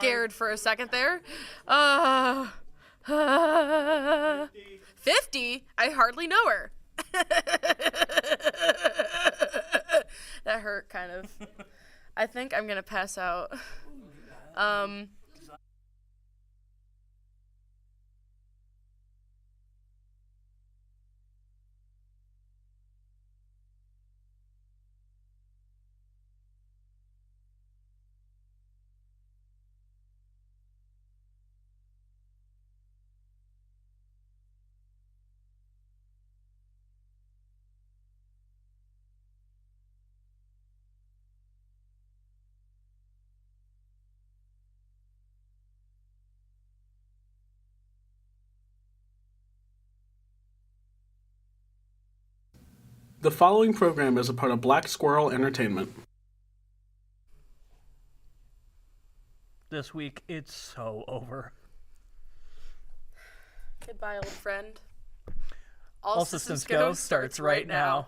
Scared for a second there. 50? I hardly know her. That hurt, kind of. I think I'm gonna pass out. The following program is a part of Black Squirrel Entertainment. This week, it's so over. Goodbye, old friend. All Systems Go starts right now.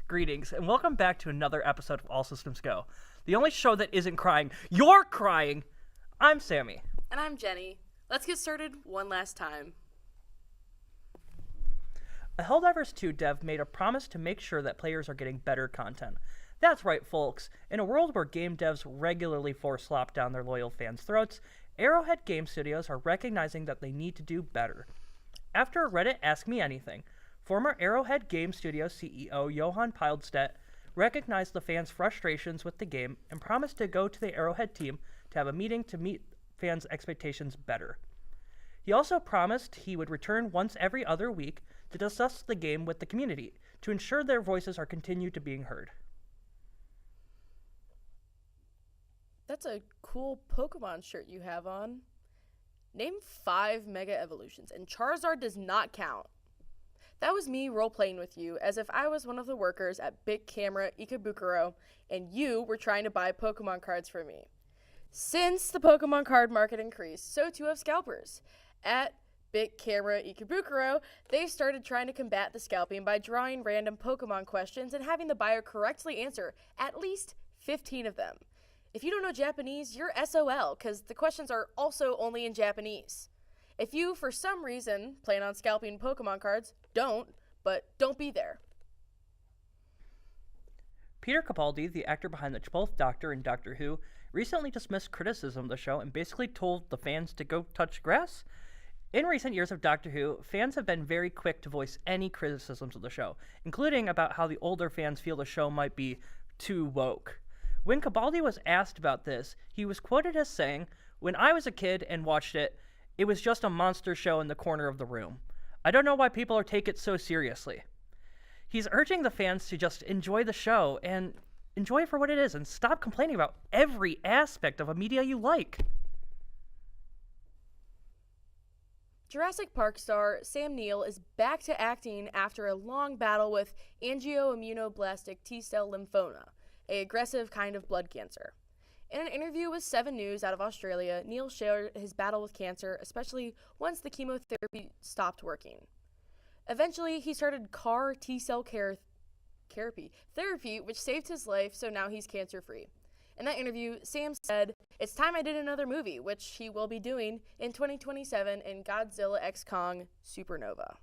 Greetings, and welcome back to another episode of All Systems Go, the only show that isn't crying. You're crying! I'm Sammy. And I'm Jenny. Let's get started one last time. A Helldivers 2 dev made a promise to make sure that players are getting better content. That's right, folks. In a world where game devs regularly force slop down their loyal fans' throats, Arrowhead Game Studios are recognizing that they need to do better. After a Reddit Ask Me Anything, former Arrowhead Game Studios CEO Johan Pildstedt recognized the fans' frustrations with the game and promised to go to the Arrowhead team to have a meeting to meet fans' expectations better. He also promised he would return once every other week to discuss the game with the community to ensure their voices are continued to being heard. That's a cool Pokemon shirt you have on. Name 5 Mega Evolutions, and Charizard does not count. That was me role-playing with you as if I was one of the workers at Big Camera Ikebukuro and you were trying to buy Pokemon cards from me. Since the Pokemon card market increased, so too have scalpers. At Big Camera Ikebukuro, they've started trying to combat the scalping by drawing random Pokemon questions and having the buyer correctly answer at least 15 of them. If you don't know Japanese, you're SOL, because the questions are also only in Japanese. If you, for some reason, plan on scalping Pokemon cards, don't be there. Peter Capaldi, the actor behind the 12th Doctor in Doctor Who, recently dismissed criticism of the show and basically told the fans to go touch grass. In recent years of Doctor Who, fans have been very quick to voice any criticisms of the show, including about how the older fans feel the show might be too woke. When Capaldi was asked about this, he was quoted as saying, "When I was a kid and watched it, it was just a monster show in the corner of the room. I don't know why people take it so seriously." He's urging the fans to just enjoy the show and enjoy it for what it is and stop complaining about every aspect of a media you like. Jurassic Park star Sam Neill is back to acting after a long battle with angioimmunoblastic T-cell lymphoma, an aggressive kind of blood cancer. In an interview with 7 News out of Australia, Neill shared his battle with cancer, especially once the chemotherapy stopped working. Eventually, he started CAR T-cell therapy, which saved his life, so now he's cancer-free. In that interview, Sam said, "It's time I did another movie," which he will be doing in 2027 in Godzilla x Kong Supernova.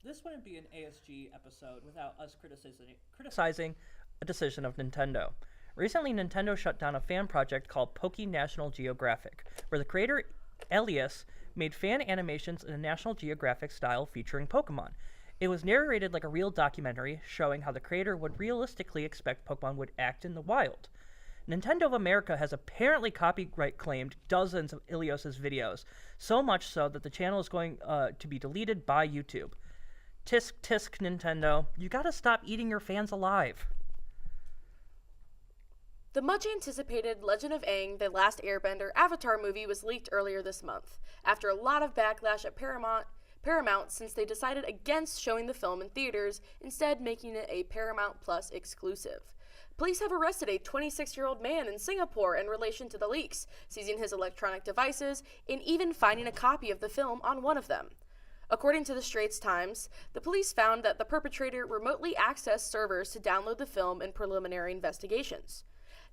This wouldn't be an ASG episode without us criticizing a decision of Nintendo. Recently, Nintendo shut down a fan project called Poke National Geographic, where the creator Elias made fan animations in a National Geographic style featuring Pokemon. It was narrated like a real documentary, showing how the creator would realistically expect Pokemon would act in the wild. Nintendo of America has apparently copyright claimed dozens of Elias's videos, so much so that the channel is going to be deleted by YouTube. Tisk tisk, Nintendo, you gotta stop eating your fans alive. The much-anticipated Legend of Aang, The Last Airbender Avatar movie was leaked earlier this month, after a lot of backlash at Paramount since they decided against showing the film in theaters, instead making it a Paramount Plus exclusive. Police have arrested a 26-year-old man in Singapore in relation to the leaks, seizing his electronic devices, and even finding a copy of the film on one of them. According to the Straits Times, the police found that the perpetrator remotely accessed servers to download the film in preliminary investigations.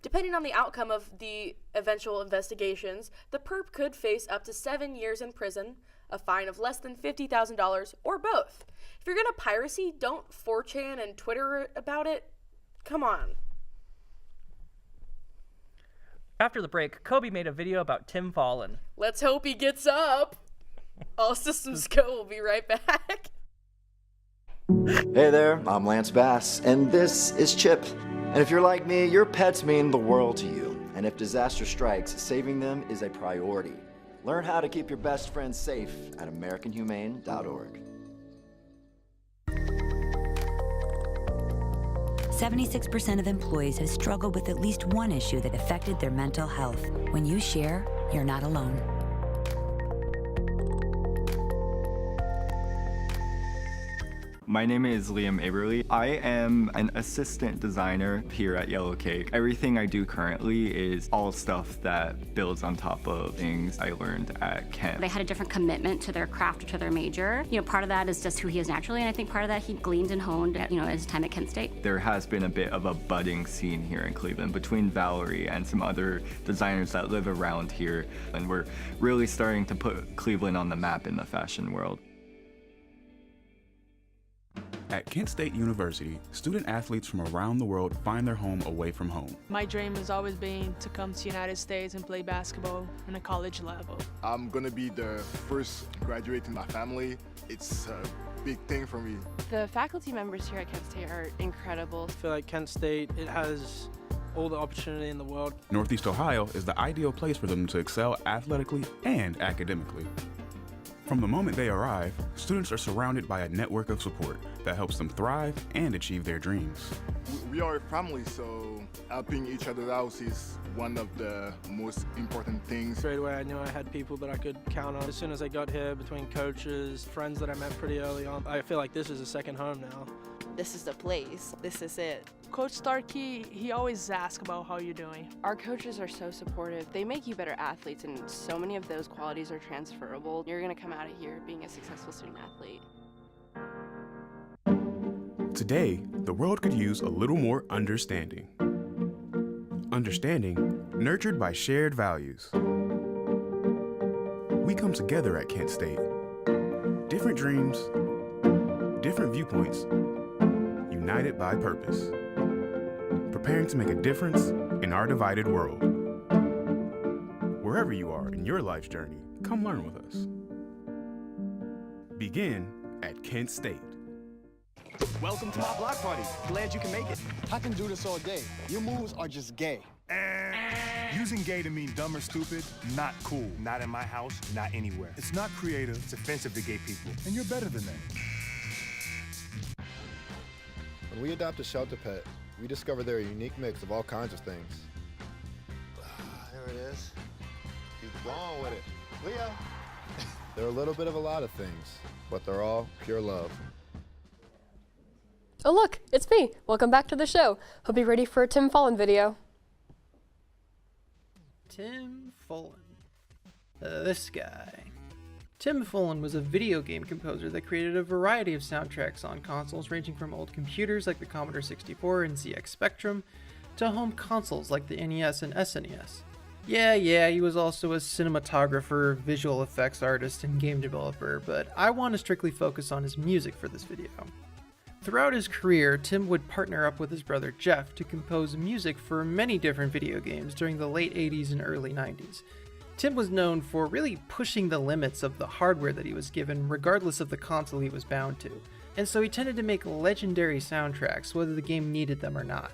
Depending on the outcome of the eventual investigations, the perp could face up to 7 years in prison, a fine of less than $50,000, or both. If you're gonna piracy, don't 4chan and Twitter about it. Come on. After the break, Kobe made a video about Tim Fallen. Let's hope he gets up. All systems go. We'll be right back. Hey there, I'm Lance Bass, and this is Chip. And if you're like me, your pets mean the world to you. And if disaster strikes, saving them is a priority. Learn how to keep your best friends safe at AmericanHumane.org. 76% of employees have struggled with at least one issue that affected their mental health. When you share, you're not alone. My name is Liam Aberly. I am an assistant designer here at Yellow Cake. Everything I do currently is all stuff that builds on top of things I learned at Kent. They had a different commitment to their craft or to their major. Part of that is just who he is naturally, and I think part of that he gleaned and honed at, his time at Kent State. There has been a bit of a budding scene here in Cleveland between Valerie and some other designers that live around here, and we're really starting to put Cleveland on the map in the fashion world. At Kent State University, student athletes from around the world find their home away from home. My dream has always been to come to the United States and play basketball on a college level. I'm gonna be the first graduate in my family. It's a big thing for me. The faculty members here at Kent State are incredible. I feel like Kent State, it has all the opportunity in the world. Northeast Ohio is the ideal place for them to excel athletically and academically. From the moment they arrive, students are surrounded by a network of support that helps them thrive and achieve their dreams. We are a family, so helping each other out is one of the most important things. Straight away I knew I had people that I could count on. As soon as I got here, between coaches, friends that I met pretty early on, I feel like this is a second home now. This is the place. This is it. Coach Starkey, he always asks about how you're doing. Our coaches are so supportive. They make you better athletes, and so many of those qualities are transferable. You're going to come out of here being a successful student athlete. Today, the world could use a little more understanding. Understanding nurtured by shared values. We come together at Kent State. Different dreams, different viewpoints, united by purpose. Preparing to make a difference in our divided world. Wherever you are in your life's journey, come learn with us. Begin at Kent State. Welcome to my block party. Glad you can make it. I can do this all day. Your moves are just gay. Using gay to mean dumb or stupid, not cool. Not in my house, not anywhere. It's not creative, it's offensive to gay people. And you're better than that. When we adopt a shelter pet, we discover they're a unique mix of all kinds of things. There it is. Keep going with it. Leo. They're a little bit of a lot of things, but they're all pure love. Oh look, it's me. Welcome back to the show. Hope you're ready for a Tim Fallen video. Tim Fallen. This guy. Tim Fallen was a video game composer that created a variety of soundtracks on consoles ranging from old computers like the Commodore 64 and ZX Spectrum to home consoles like the NES and SNES. Yeah, he was also a cinematographer, visual effects artist, and game developer, but I want to strictly focus on his music for this video. Throughout his career, Tim would partner up with his brother Jeff to compose music for many different video games during the late 80s and early 90s. Tim was known for really pushing the limits of the hardware that he was given, regardless of the console he was bound to, and so he tended to make legendary soundtracks whether the game needed them or not.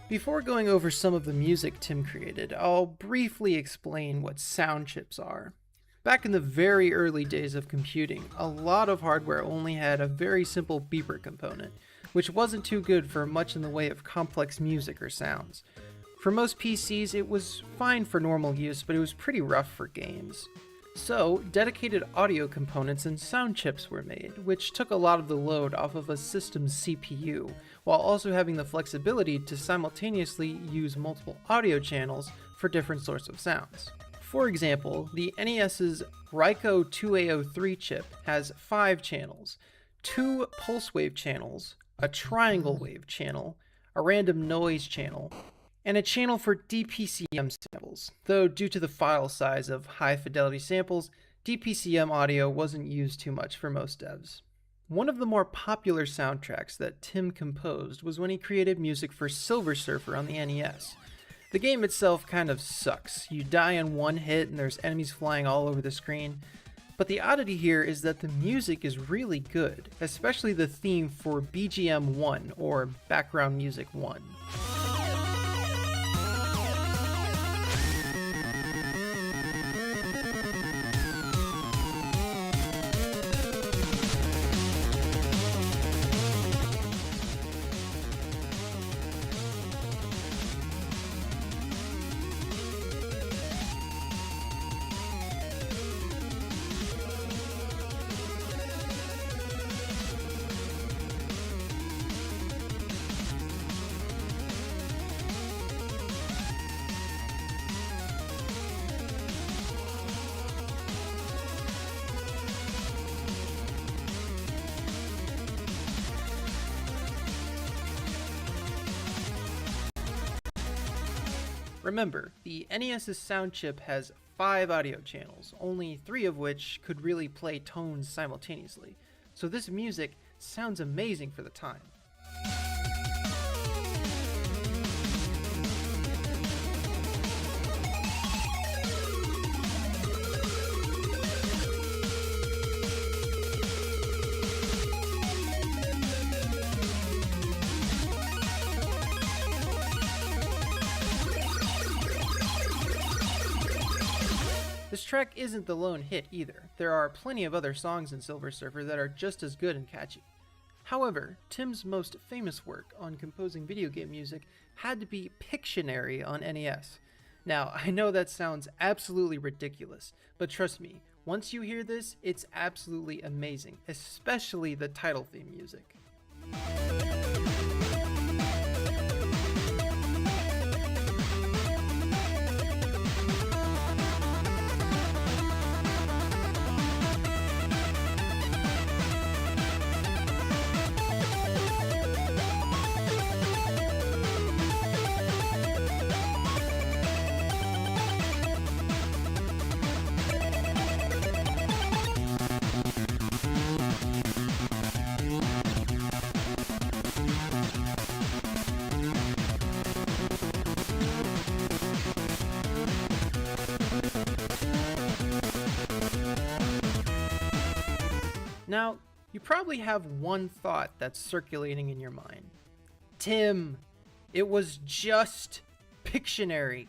Before going over some of the music Tim created, I'll briefly explain what sound chips are. Back in the very early days of computing, a lot of hardware only had a very simple beeper component, which wasn't too good for much in the way of complex music or sounds. For most PCs, it was fine for normal use, but it was pretty rough for games. So, dedicated audio components and sound chips were made, which took a lot of the load off of a system's CPU, while also having the flexibility to simultaneously use multiple audio channels for different sorts of sounds. For example, the NES's Ryko 2A03 chip has 5 channels, 2 pulse wave channels, a triangle wave channel, a random noise channel, and a channel for DPCM samples, though due to the file size of high-fidelity samples, DPCM audio wasn't used too much for most devs. One of the more popular soundtracks that Tim composed was when he created music for Silver Surfer on the NES. The game itself kind of sucks. You die in one hit and there's enemies flying all over the screen, but the oddity here is that the music is really good, especially the theme for BGM 1, or Background Music 1. Remember, the NES's sound chip has 5 audio channels, only 3 of which could really play tones simultaneously, so this music sounds amazing for the time. This track isn't the lone hit either. There are plenty of other songs in Silver Surfer that are just as good and catchy. However, Tim's most famous work on composing video game music had to be Pictionary on NES. Now, I know that sounds absolutely ridiculous, but trust me, once you hear this, it's absolutely amazing, especially the title theme music. Now, you probably have one thought that's circulating in your mind. Tim, it was just Pictionary.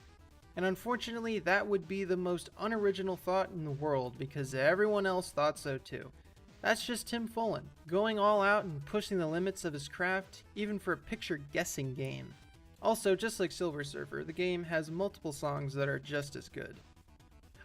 And unfortunately, that would be the most unoriginal thought in the world because everyone else thought so too. That's just Tim Follin, going all out and pushing the limits of his craft, even for a picture guessing game. Also, just like Silver Surfer, the game has multiple songs that are just as good.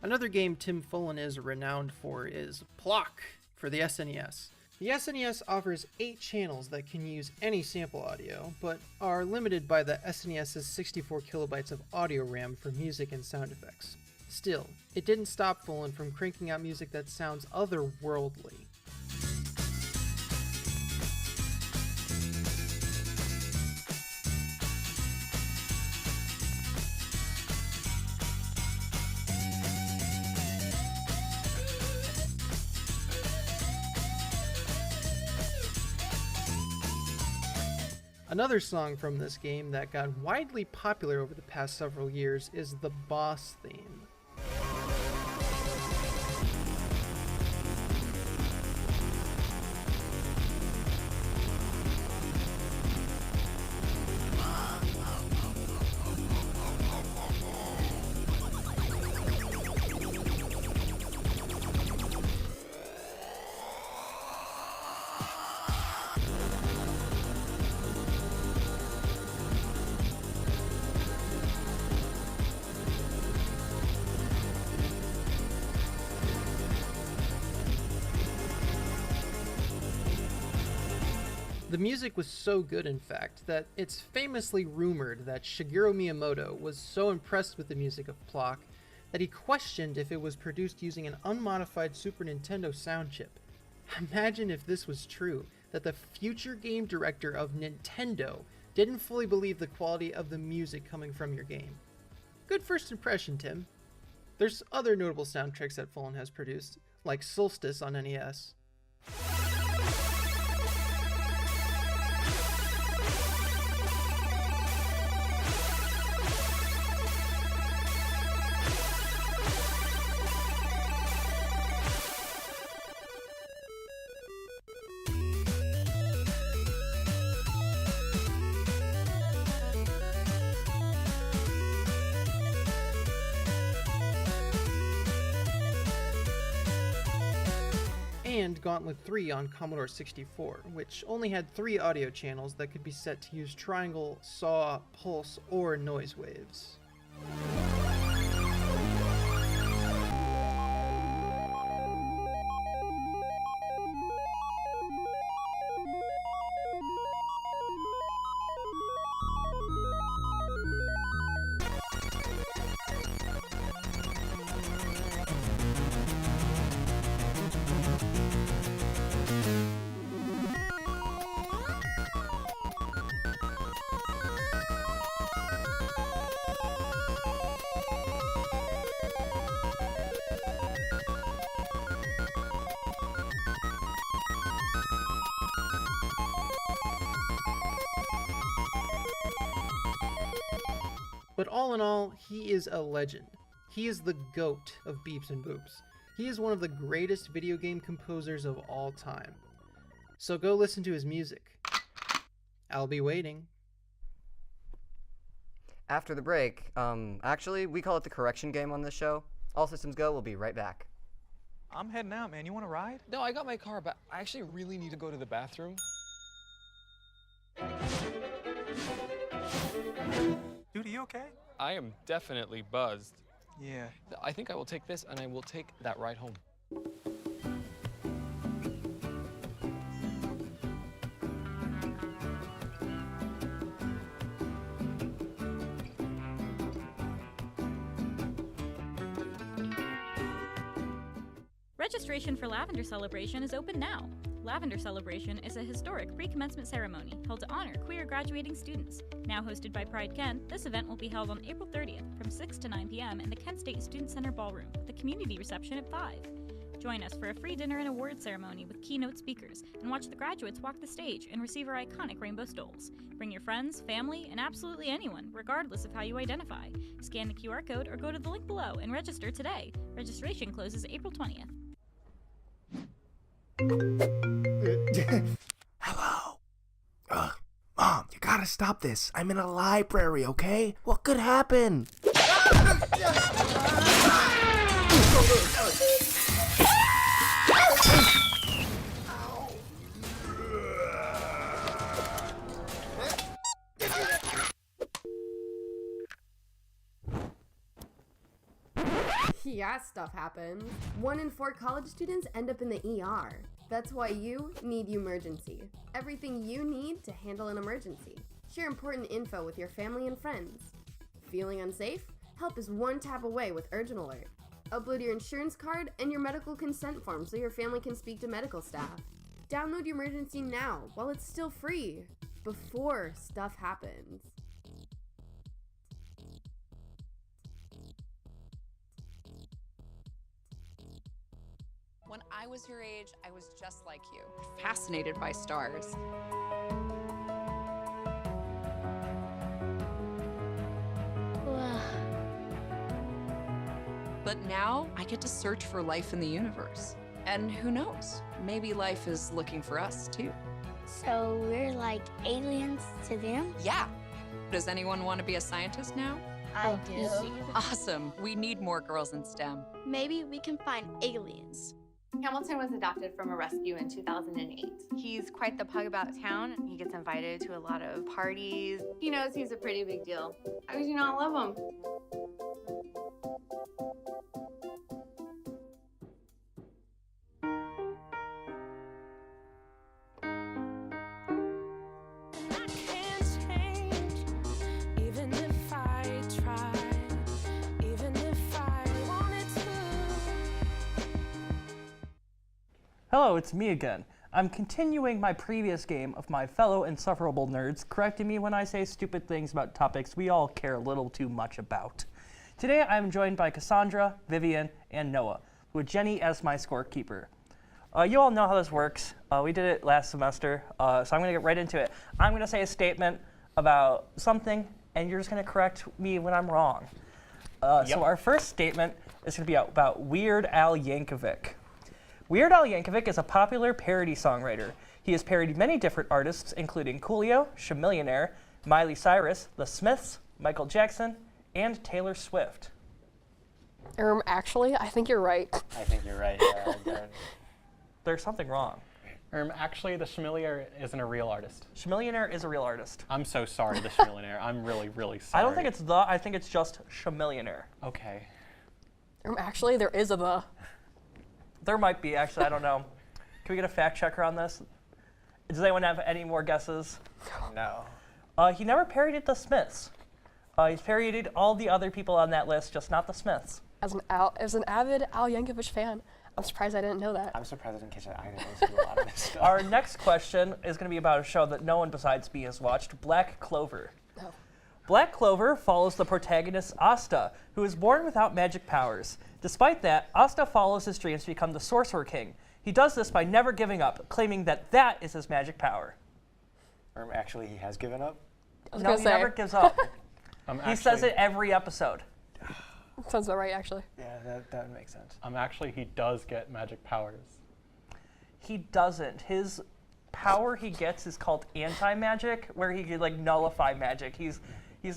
Another game Tim Follin is renowned for is Plok for the SNES. The SNES offers 8 channels that can use any sample audio, but are limited by the SNES's 64 kilobytes of audio RAM for music and sound effects. Still, it didn't stop Follin from cranking out music that sounds otherworldly. Another song from this game that got widely popular over the past several years is the Boss theme. The music was so good, in fact, that it's famously rumored that Shigeru Miyamoto was so impressed with the music of Plok that he questioned if it was produced using an unmodified Super Nintendo sound chip. Imagine if this was true, that the future game director of Nintendo didn't fully believe the quality of the music coming from your game. Good first impression, Tim. There's other notable soundtracks that Fallen has produced, like Solstice on NES. And Gauntlet 3 on Commodore 64, which only had 3 audio channels that could be set to use triangle, saw, pulse, or noise waves. But all in all, he is a legend. He is the GOAT of Beeps and Boops. He is one of the greatest video game composers of all time. So go listen to his music. I'll be waiting. After the break, actually, we call it the correction game on this show. All systems go, we'll be right back. I'm heading out, man. You want to ride? No, I got my car, but I actually really need to go to the bathroom. Dude, are you okay? I am definitely buzzed. Yeah. I think I will take this, and I will take that ride home. Registration for Lavender Celebration is open now. Lavender Celebration is a historic pre-commencement ceremony held to honor queer graduating students. Now hosted by Pride Kent, this event will be held on April 30th from 6 to 9 p.m. in the Kent State Student Center Ballroom with a community reception at 5. Join us for a free dinner and award ceremony with keynote speakers and watch the graduates walk the stage and receive our iconic rainbow stoles. Bring your friends, family, and absolutely anyone, regardless of how you identify. Scan the QR code or go to the link below and register today. Registration closes April 20th. Hello? Mom, you gotta stop this. I'm in a library, okay? What could happen? Yeah, stuff happens. 1 in 4 college students end up in the ER. That's why you need Emergency. Everything you need to handle an emergency. Share important info with your family and friends. Feeling unsafe? Help is one tap away with Urgent Alert. Upload your insurance card and your medical consent form so your family can speak to medical staff. Download Emergency now while it's still free, before stuff happens. When I was your age, I was just like you, fascinated by stars. But now I get to search for life in the universe. And who knows, maybe life is looking for us too. So we're like aliens to them? Yeah. Does anyone want to be a scientist now? I do. Awesome. We need more girls in STEM. Maybe we can find aliens. Hamilton was adopted from a rescue in 2008. He's quite the pug about town. He gets invited to a lot of parties. He knows he's a pretty big deal. How could you not love him? Hello, it's me again. I'm continuing my previous game of my fellow insufferable nerds correcting me when I say stupid things about topics we all care a little too much about. Today I'm joined by Cassandra, Vivian, and Noah, with Jenny as my scorekeeper. You all know how this works. We did it last semester, so I'm going to get right into it. I'm going to say a statement about something, and you're just going to correct me when I'm wrong. So our first statement is going to be about Weird Al Yankovic. Weird Al Yankovic is a popular parody songwriter. He has parodied many different artists, including Coolio, Chamillionaire, Miley Cyrus, The Smiths, Michael Jackson, and Taylor Swift. Actually, I think you're right. I think you're right. There's something wrong. Actually, the Chamillionaire isn't a real artist. Chamillionaire is a real artist. I'm so sorry, the Chamillionaire. I'm really, really sorry. I don't think it's the, I think it's just Chamillionaire. Okay. Actually, there is a the. There might be, actually, I don't know. Can we get a fact checker on this? Does anyone have any more guesses? No. He never parodied the Smiths. He's parodied all the other people on that list, just not the Smiths. As an avid Al Yankovic fan, I'm surprised I didn't know that. I'm surprised I didn't catch that either. I listen to a lot of this stuff. Our next question is going to be about a show that no one besides me has watched, Black Clover. Oh. Black Clover follows the protagonist Asta, who is born without magic powers. Despite that, Asta follows his dreams to become the Sorcerer King. He does this by never giving up, claiming that that is his magic power. Actually, he has given up? No, he never gives up. He says it every episode. Sounds about right, actually. Yeah, that makes sense. Actually, he does get magic powers. He doesn't. His power he gets is called anti-magic, where he could, like, nullify magic. He's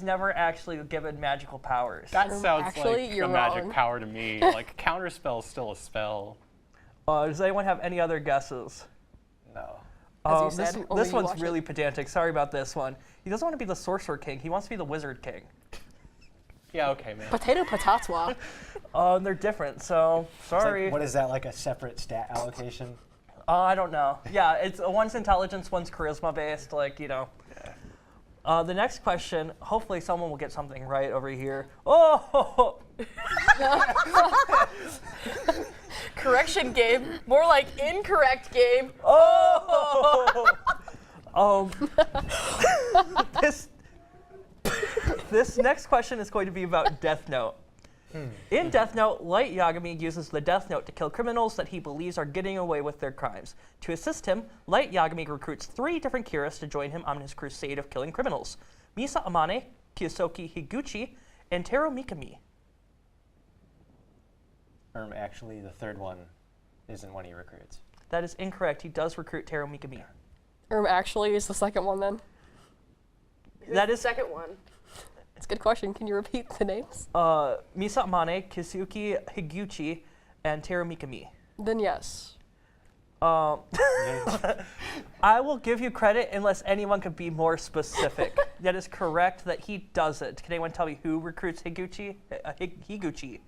never actually given magical powers. That sounds actually, like you're a magic wrong. power to me. Like, counterspell is still a spell. Does anyone have any other guesses? No. As you said, only this you one's watched really it. pedantic. Sorry about this one. He doesn't want to be the Sorcerer King. He wants to be the Wizard King. Yeah, okay, man. Potato patatwa. They're different, so sorry. What is that, like a separate stat allocation? I don't know. Yeah, it's one's intelligence, one's charisma based, like, you know. Yeah. The next question, hopefully someone will get something right over here. Oh! Correction game. More like incorrect game. Oh! This next question is going to be about Death Note. In Death Note, Light Yagami uses the Death Note to kill criminals that he believes are getting away with their crimes. To assist him, Light Yagami recruits 3 different Kiras to join him on his crusade of killing criminals: Misa Amane, Kiyosuke Higuchi, and Teru Mikami. Actually, the third one isn't one he recruits. That is incorrect. He does recruit Teru Mikami. Actually, is the second one then? That is the second one. It's a good question. Can you repeat the names? Misa Amane, Kiyosuke Higuchi, and Teru Mikami. Then yes. I will give you credit unless anyone could be more specific. That is correct that he doesn't. Can anyone tell me who recruits Higuchi? Higuchi.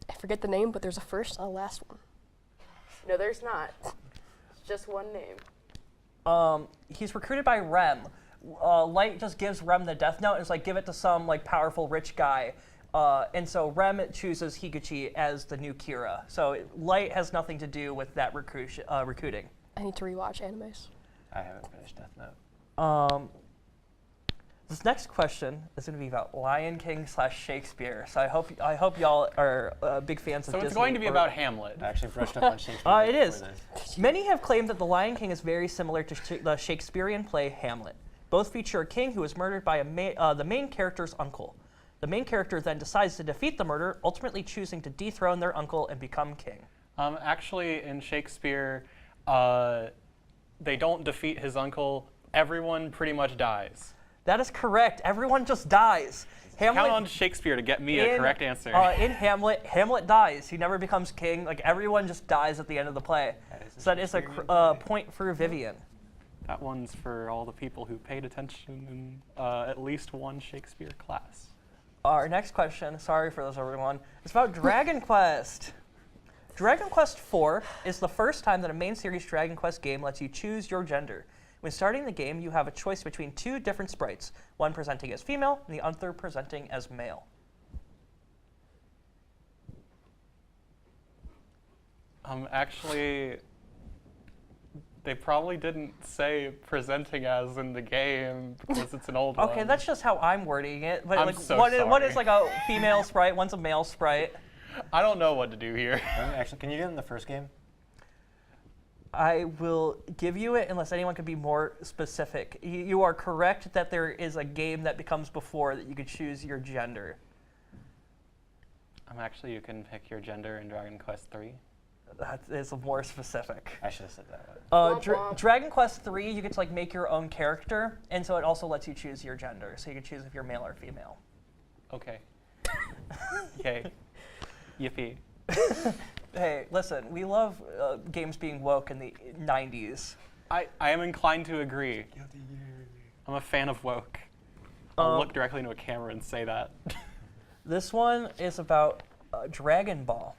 I forget the name, but there's a first and a last one. No, there's not. Just one name. He's recruited by Rem. Light just gives Rem the Death Note and is like, give it to some like powerful rich guy. And so Rem chooses Higuchi as the new Kira. So Light has nothing to do with that recruiting. I need to rewatch animes. I haven't finished Death Note. This next question is going to be about Lion King / Shakespeare. So I hope y'all are big fans of Disney. So it's going to be about Hamlet. I actually brushed up on Shakespeare. It is. Many have claimed that The Lion King is very similar to the Shakespearean play Hamlet. Both feature a king who is murdered by the main character's uncle. The main character then decides to defeat the murder, ultimately choosing to dethrone their uncle and become king. Actually, in Shakespeare, they don't defeat his uncle. Everyone pretty much dies. That is correct. Everyone just dies. Count on Shakespeare to get me a correct answer. In Hamlet, Hamlet dies. He never becomes king. Like, everyone just dies at the end of the play. So that is a point for Vivian. That one's for all the people who paid attention in at least one Shakespeare class. Our next question, sorry for this everyone, is about Dragon Quest. Dragon Quest IV is the first time that a main series Dragon Quest game lets you choose your gender. When starting the game, you have a choice between 2 different sprites, one presenting as female and the other presenting as male. Actually, they probably didn't say presenting as in the game because it's an old one. Okay, that's just how I'm wording it. But I'm like, so what sorry. is like a female sprite? One's a male sprite. I don't know what to do here. Actually, can you do it in the first game? I will give you it unless anyone can be more specific. You are correct that there is a game that becomes before that you could choose your gender. Actually, you can pick your gender in Dragon Quest III. That is more specific. I should have said that. Dragon Quest III, you get to like make your own character, and so it also lets you choose your gender. So you can choose if you're male or female. Okay. Okay. Yippee. Hey, listen, we love games being woke in the 90s. I am inclined to agree. I'm a fan of woke. I'll look directly into a camera and say that. This one is about Dragon Ball.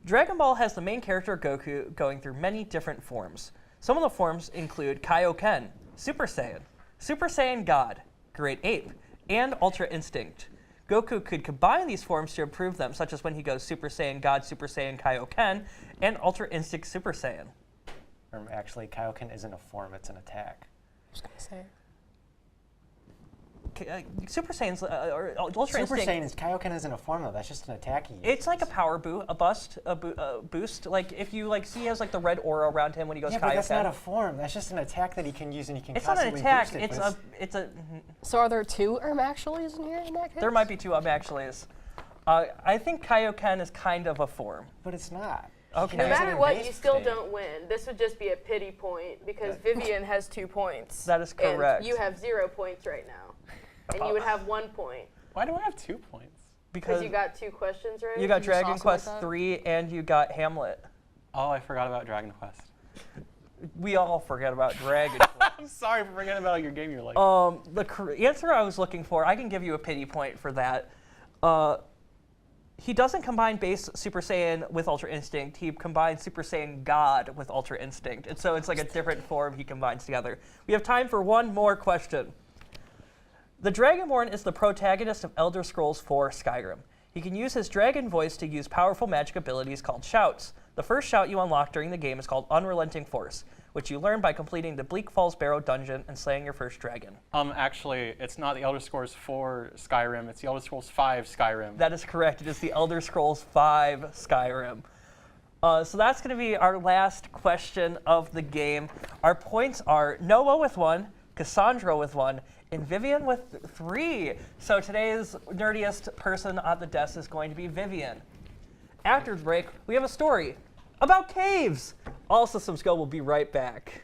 Dragon Ball has the main character Goku going through many different forms. Some of the forms include Kaioken, Super Saiyan God, Great Ape, and Ultra Instinct. Goku could combine these forms to improve them, such as when he goes Super Saiyan God, Super Saiyan Kaioken, and Ultra Instinct Super Saiyan. Actually, Kaioken isn't a form, it's an attack. I was gonna say. Super Saiyan's or Ultra Super Instinct. Saiyan is Kaioken isn't a form though. That's just an attack he uses. It's like a power boost. Like if you like see he has like the red aura around him when he goes Yeah, Kaioken. but that's not a form. That's just an attack that he can use, and he can. It's not an constantly attack. boost it, It's a. So are there two actuallys in here in that case? There might be two actuallys. I think Kaioken is kind of a form. But it's not. Okay. No matter what, you still don't win. This would just be a pity point because Vivian has 2 points. That is correct. And you have 0 points right now. And you would have 1 point. Why do I have 2 points? Because you got 2 questions right. You got Dragon Quest III and you got Hamlet. Oh, I forgot about Dragon Quest. We all forget about Dragon Quest. I'm sorry for forgetting about your game. You're like. The answer I was looking for, I can give you a pity point for that. He doesn't combine base Super Saiyan with Ultra Instinct. He combines Super Saiyan God with Ultra Instinct. And so it's like a different form he combines together. We have time for one more question. The Dragonborn is the protagonist of Elder Scrolls IV Skyrim. He can use his dragon voice to use powerful magic abilities called shouts. The first shout you unlock during the game is called Unrelenting Force, which you learn by completing the Bleak Falls Barrow dungeon and slaying your first dragon. Actually, it's not the Elder Scrolls 4 Skyrim, it's the Elder Scrolls 5 Skyrim. That is correct. It is the Elder Scrolls 5 Skyrim. So that's going to be our last question of the game. Our points are Noah with 1, Cassandra with 1, and Vivian with 3. So today's nerdiest person at the desk is going to be Vivian. After the break, we have a story about caves. All Systems Go will be right back.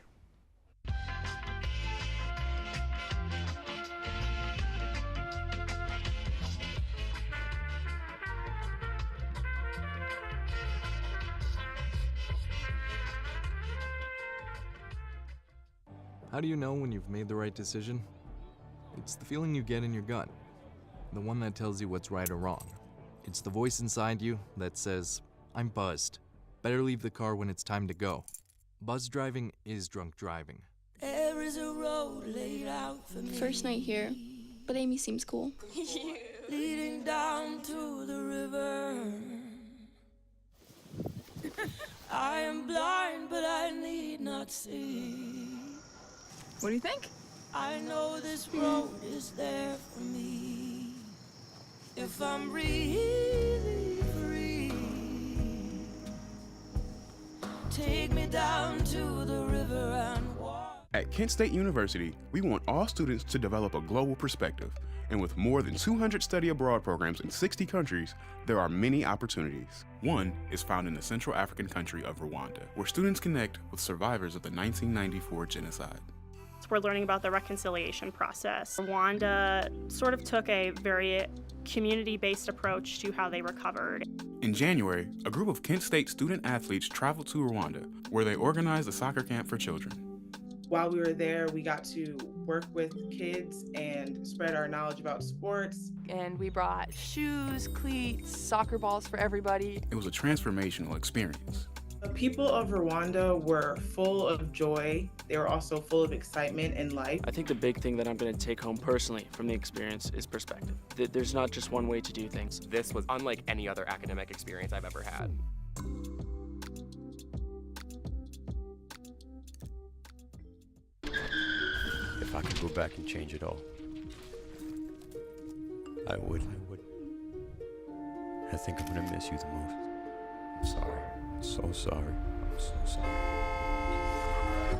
How do you know when you've made the right decision? It's the feeling you get in your gut, the one that tells you what's right or wrong. It's the voice inside you that says, I'm buzzed. Better leave the car when it's time to go. Buzz driving is drunk driving. There is a road laid out for me. First night here, but Amy seems cool. Leading down to the river. I am blind, but I need not see. What do you think? I know this road is there for me. If I'm really free, take me down to the river and walk. At Kent State University, we want all students to develop a global perspective. And with more than 200 study abroad programs in 60 countries, there are many opportunities. One is found in the Central African country of Rwanda, where students connect with survivors of the 1994 genocide. We're learning about the reconciliation process. Rwanda sort of took a very community-based approach to how they recovered. In January, a group of Kent State student athletes traveled to Rwanda, where they organized a soccer camp for children. While we were there, we got to work with kids and spread our knowledge about sports. And we brought shoes, cleats, soccer balls for everybody. It was a transformational experience. The people of Rwanda were full of joy. They were also full of excitement and life. I think the big thing that I'm going to take home personally from the experience is perspective. There's not just one way to do things. This was unlike any other academic experience I've ever had. If I could go back and change it all, I would. I think I'm gonna miss you the most. I'm sorry. I'm so sorry. I'm so sorry.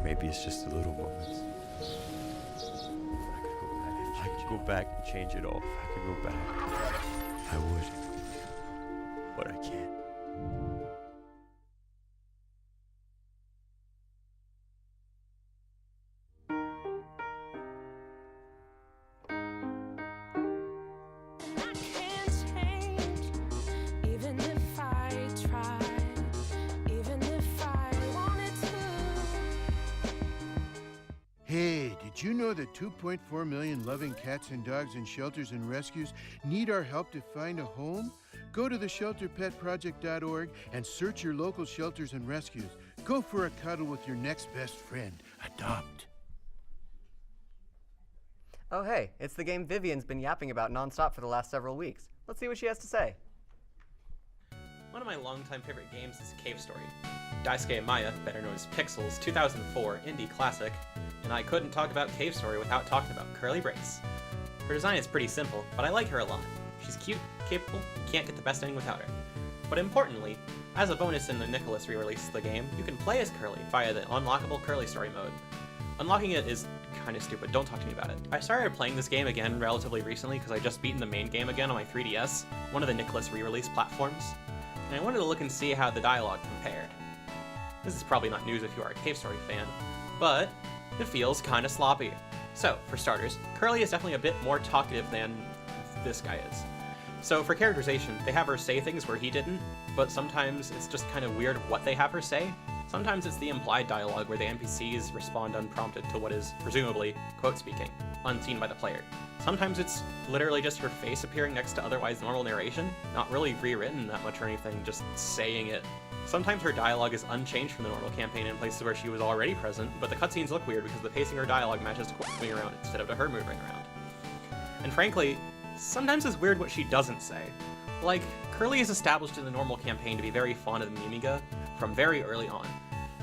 Maybe it's just the little moments. If I could go back and change it all, if I could go back, I would. But I can't. Hey, did you know that 2.4 million loving cats and dogs in shelters and rescues need our help to find a home? Go to theshelterpetproject.org and search your local shelters and rescues. Go for a cuddle with your next best friend. Adopt. Oh hey, it's the game Vivian's been yapping about nonstop for the last several weeks. Let's see what she has to say. One of my longtime favorite games is Cave Story. Daisuke Maya, better known as Pixels, 2004 indie classic, and I couldn't talk about Cave Story without talking about Curly Brace. Her design is pretty simple, but I like her a lot. She's cute, capable, you can't get the best ending without her. But importantly, as a bonus in the Nicholas re-release of the game, you can play as Curly via the unlockable Curly Story mode. Unlocking it is kind of stupid, don't talk to me about it. I started playing this game again relatively recently because I just beaten the main game again on my 3DS, one of the Nicholas re-release platforms, and I wanted to look and see how the dialogue compared. This is probably not news if you are a Cave Story fan, but it feels kinda sloppy. So, for starters, Curly is definitely a bit more talkative than this guy is. So for characterization, they have her say things where he didn't, but sometimes it's just kind of weird what they have her say. Sometimes it's the implied dialogue where the NPCs respond unprompted to what is, presumably, quote speaking, unseen by the player. Sometimes it's literally just her face appearing next to otherwise normal narration, not really rewritten that much or anything, just saying it. Sometimes her dialogue is unchanged from the normal campaign in places where she was already present, but the cutscenes look weird because the pacing of her dialogue matches to moving around instead of to her moving around. And frankly, sometimes it's weird what she doesn't say. Like, Curly is established in the normal campaign to be very fond of the Mimiga from very early on.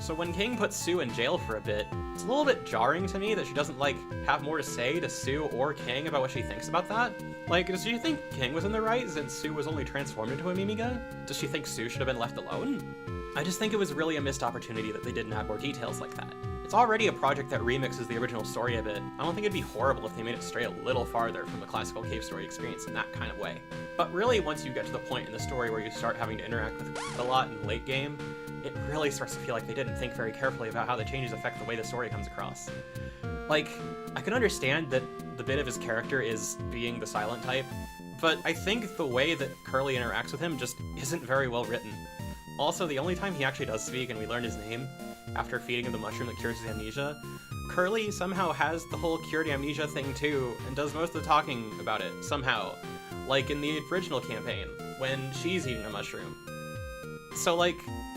So when King puts Sue in jail for a bit, it's a little bit jarring to me that she doesn't, have more to say to Sue or King about what she thinks about that. Does she think King was in the right since Sue was only transformed into a Mimiga? Does she think Sue should have been left alone? I just think it was really a missed opportunity that they didn't add more details like that. It's already a project that remixes the original story a bit. I don't think it'd be horrible if they made it stray a little farther from the classical Cave Story experience in that kind of way. But really, once you get to the point in the story where you start having to interact with a lot in the late game, it really starts to feel like they didn't think very carefully about how the changes affect the way the story comes across. I can understand that the bit of his character is being the silent type, but I think the way that Curly interacts with him just isn't very well written. Also, the only time he actually does speak and we learn his name, after feeding him the mushroom that cures his amnesia, Curly somehow has the whole cured amnesia thing too, and does most of the talking about it, somehow. Like in the original campaign, when she's eating a mushroom. So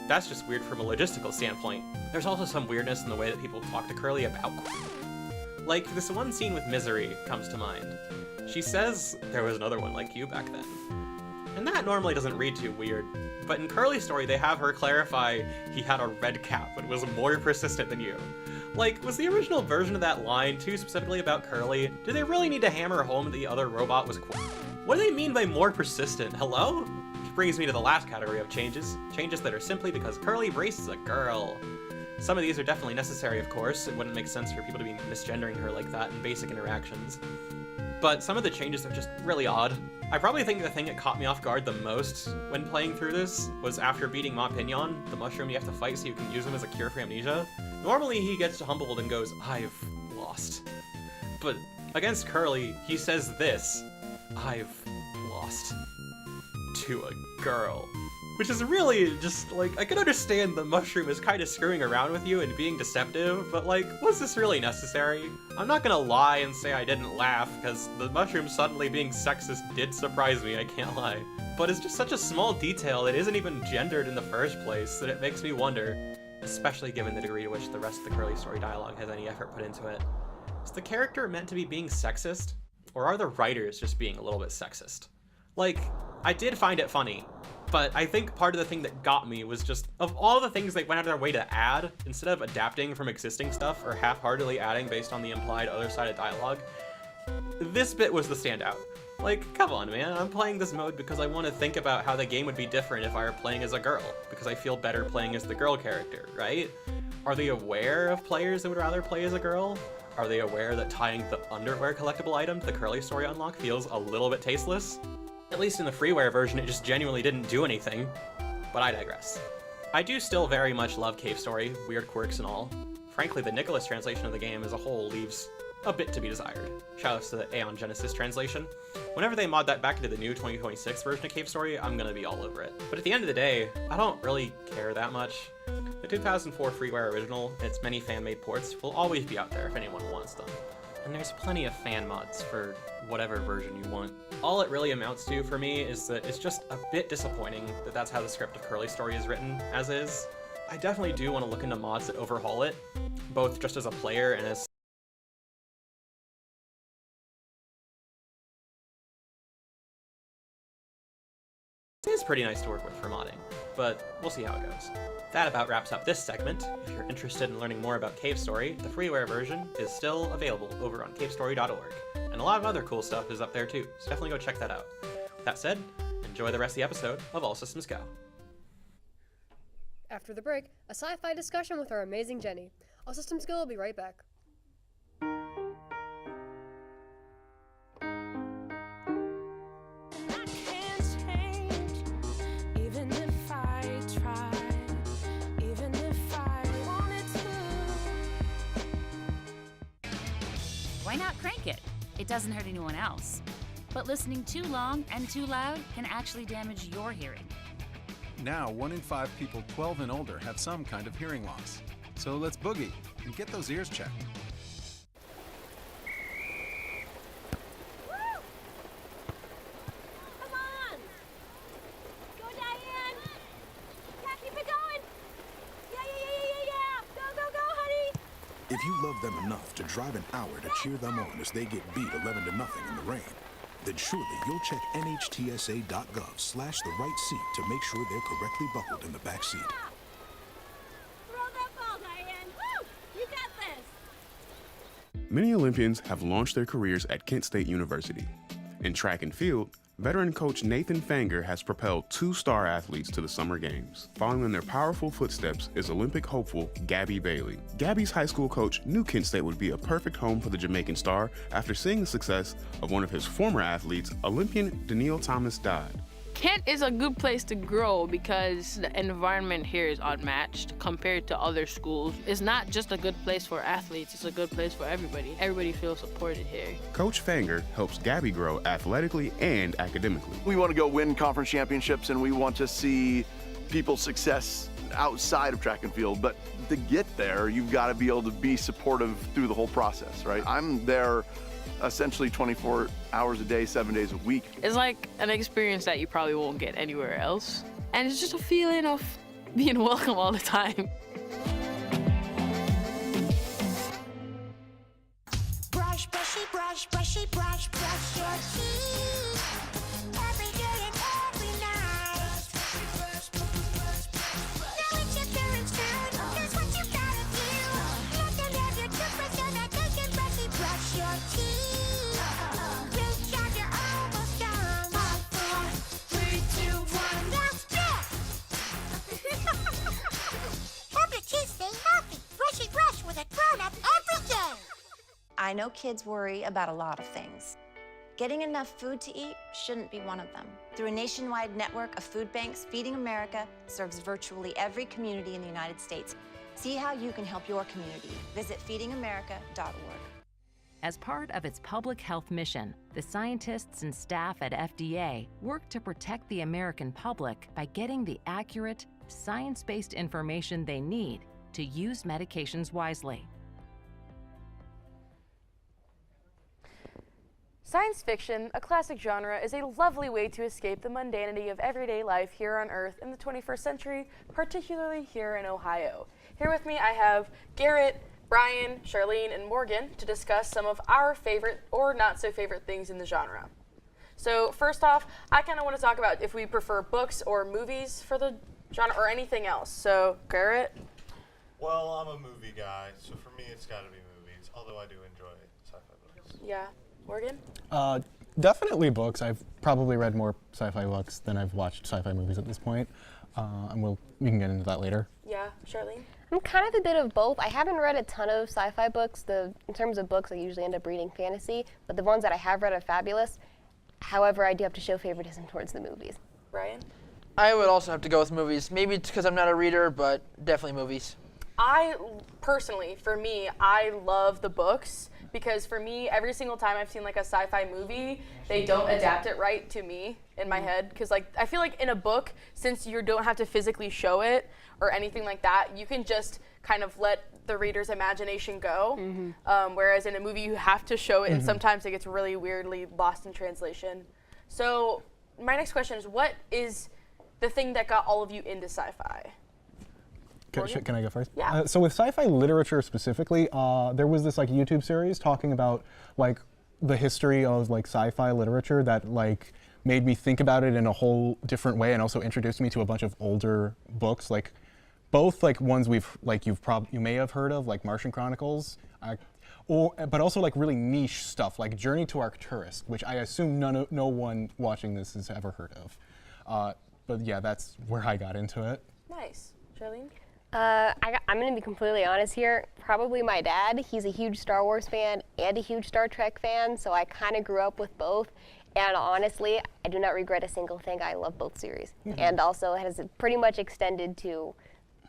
that's just weird from a logistical standpoint. There's also some weirdness in the way that people talk to Curly about this one scene with Misery comes to mind. She says there was another one like you back then. And that normally doesn't read too weird, but in Curly's story they have her clarify he had a red cap but was more persistent than you. Was the original version of that line too specifically about Curly? Do they really need to hammer home the other robot was What do they mean by more persistent? Hello? Which brings me to the last category of changes. Changes that are simply because Curly Brace is a girl. Some of these are definitely necessary, of course. It wouldn't make sense for people to be misgendering her like that in basic interactions. But some of the changes are just really odd. I probably think the thing that caught me off guard the most when playing through this was after beating Ma Pignon, the mushroom you have to fight so you can use him as a cure for amnesia. Normally he gets humbled and goes, "I've lost." But against Curly, he says this, "I've lost to a girl." Which is really just, I can understand the mushroom is kind of screwing around with you and being deceptive, but was this really necessary? I'm not gonna lie and say I didn't laugh, because the mushroom suddenly being sexist did surprise me, I can't lie. But it's just such a small detail that isn't even gendered in the first place that it makes me wonder, especially given the degree to which the rest of the Curly Story dialogue has any effort put into it. Is the character meant to be being sexist? Or are the writers just being a little bit sexist? I did find it funny But I think part of the thing that got me was just, of all the things they went out of their way to add, instead of adapting from existing stuff or half-heartedly adding based on the implied other side of dialogue, this bit was the standout. Like, come on, man, I'm playing this mode because I want to think about how the game would be different if I were playing as a girl, because I feel better playing as the girl character, right? Are they aware of players that would rather play as a girl? Are they aware that tying the underwear collectible item to the Curly story unlock feels a little bit tasteless? At least in the freeware version, it just genuinely didn't do anything. But I digress. I do still very much love Cave Story, weird quirks and all. Frankly, the Nicholas translation of the game as a whole leaves a bit to be desired. Shoutouts to the Aeon Genesis translation. Whenever they mod that back into the new 2026 version of Cave Story, I'm gonna be all over it. But at the end of the day, I don't really care that much. The 2004 freeware original and its many fan-made ports will always be out there if anyone wants them. And there's plenty of fan mods for whatever version you want. All it really amounts to for me is that it's just a bit disappointing that that's how the script of Curly Story is written, as is. I definitely do want to look into mods that overhaul it, both just as a player and as it is pretty nice to work with for modding, but we'll see how it goes. That about wraps up this segment. If you're interested in learning more about Cave Story, the freeware version is still available over on cavestory.org, and a lot of other cool stuff is up there too, so definitely go check that out. With that said, enjoy the rest of the episode of All Systems Go. After the break, a sci-fi discussion with our amazing Jenny. All Systems Go will be right back. Why not crank it? It doesn't hurt anyone else. But listening too long and too loud can actually damage your hearing. Now, 1 in 5 people 12 and older have some kind of hearing loss. So let's boogie and get those ears checked. Come on! Go, Diane! Yeah, keep it going! Yeah! Go, honey! If you love them enough to drive an hour to cheer them on as they get beat 11-0 in the rain, then surely you'll check NHTSA.gov/the-right seat to make sure they're correctly buckled in the back seat. Throw that ball, Diane! Woo! You got this! Many Olympians have launched their careers at Kent State University. In track and field, veteran coach Nathan Fanger has propelled 2 star athletes to the Summer Games. Following in their powerful footsteps is Olympic hopeful Gabby Bailey. Gabby's high school coach knew Kent State would be a perfect home for the Jamaican star after seeing the success of one of his former athletes, Olympian Danielle Thomas Dodd. Kent is a good place to grow because the environment here is unmatched compared to other schools. It's not just a good place for athletes, it's a good place for everybody. Everybody feels supported here. Coach Fanger helps Gabby grow athletically and academically. We want to go win conference championships and we want to see people's success outside of track and field, but to get there, you've got to be able to be supportive through the whole process, right? I'm there essentially 24 hours a day, 7 days a week. It's like an experience that you probably won't get anywhere else. And it's just a feeling of being welcome all the time. Brush, brushy, brush, brushy, brush, brush your teeth. Every day and every night. Now it's your parents' turn. Here's what you gotta do. Let them have your toothbrush so that they can brushy brush your teeth. Great job, you're almost done. 5, 4, 3, 2, 1, let's go! Help your teeth stay healthy. Brushy brush with a grown-up every day. I know kids worry about a lot of things. Getting enough food to eat shouldn't be one of them. Through a nationwide network of food banks, Feeding America serves virtually every community in the United States. See how you can help your community. Visit feedingamerica.org. As part of its public health mission, the scientists and staff at FDA work to protect the American public by getting the accurate, science-based information they need to use medications wisely. Science fiction, a classic genre, is a lovely way to escape the mundanity of everyday life here on Earth in the 21st century, particularly here in Ohio. Here with me I have Garrett, Brian, Charlene, and Morgan to discuss some of our favorite or not so favorite things in the genre. So first off, I kind of want to talk about if we prefer books or movies for the genre or anything else. So Garrett? Well, I'm a movie guy, so for me it's got to be movies, although I do enjoy sci-fi books. Yeah. Morgan? Definitely books. I've probably read more sci-fi books than I've watched sci-fi movies at this point, and we can get into that later. Yeah. Charlene? I'm kind of a bit of both. I haven't read a ton of sci-fi books. In terms of books, I usually end up reading fantasy, but the ones that I have read are fabulous. However, I do have to show favoritism towards the movies. Ryan? I would also have to go with movies. Maybe it's because I'm not a reader, but definitely movies. Personally, for me, I love the books because for me, every single time I've seen like a sci-fi movie, they don't adapt it right to me in my head. Because like I feel like in a book, since you don't have to physically show it or anything like that, you can just kind of let the reader's imagination go. Whereas in a movie, you have to show it, and sometimes it gets really weirdly lost in translation. So my next question is, what is the thing that got all of you into sci-fi? Can I go first? Yeah. So with sci-fi literature specifically, there was this like YouTube series talking about like the history of like sci-fi literature that like made me think about it in a whole different way, and also introduced me to a bunch of older books, like both like ones you may have heard of, like Martian Chronicles, but also like really niche stuff like Journey to Arcturus, which I assume no one watching this has ever heard of. But yeah, that's where I got into it. Nice. Charlene? I'm going to be completely honest here. Probably my dad. He's a huge Star Wars fan and a huge Star Trek fan, so I kind of grew up with both. And honestly, I do not regret a single thing. I love both series. And also it has pretty much extended to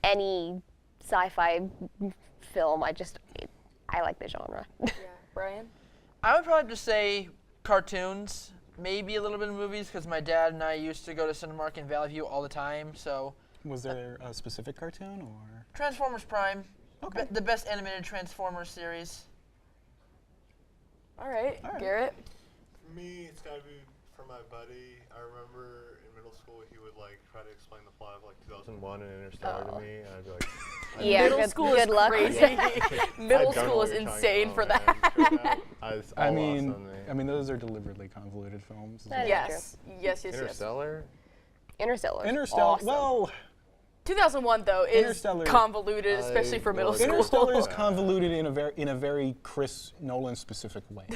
any sci-fi film. I like the genre. Yeah. Brian? I would probably just say cartoons, maybe a little bit of movies, because my dad and I used to go to Cinemark in Valley View all the time, so. Was there a specific cartoon or? Transformers Prime. Okay. The best animated Transformers series. All right. Garrett? For me, it's got to be for my buddy. I remember in middle school he would like try to explain the plot of like 2001 and Interstellar to me, and I'd be like, yeah, middle school is crazy. Middle school is insane for that. I mean, those are deliberately convoluted films. Yes. Interstellar? Interstellar. Awesome. Well, 2001 though is convoluted, especially for middle school. Interstellar is convoluted in a very Chris Nolan specific way,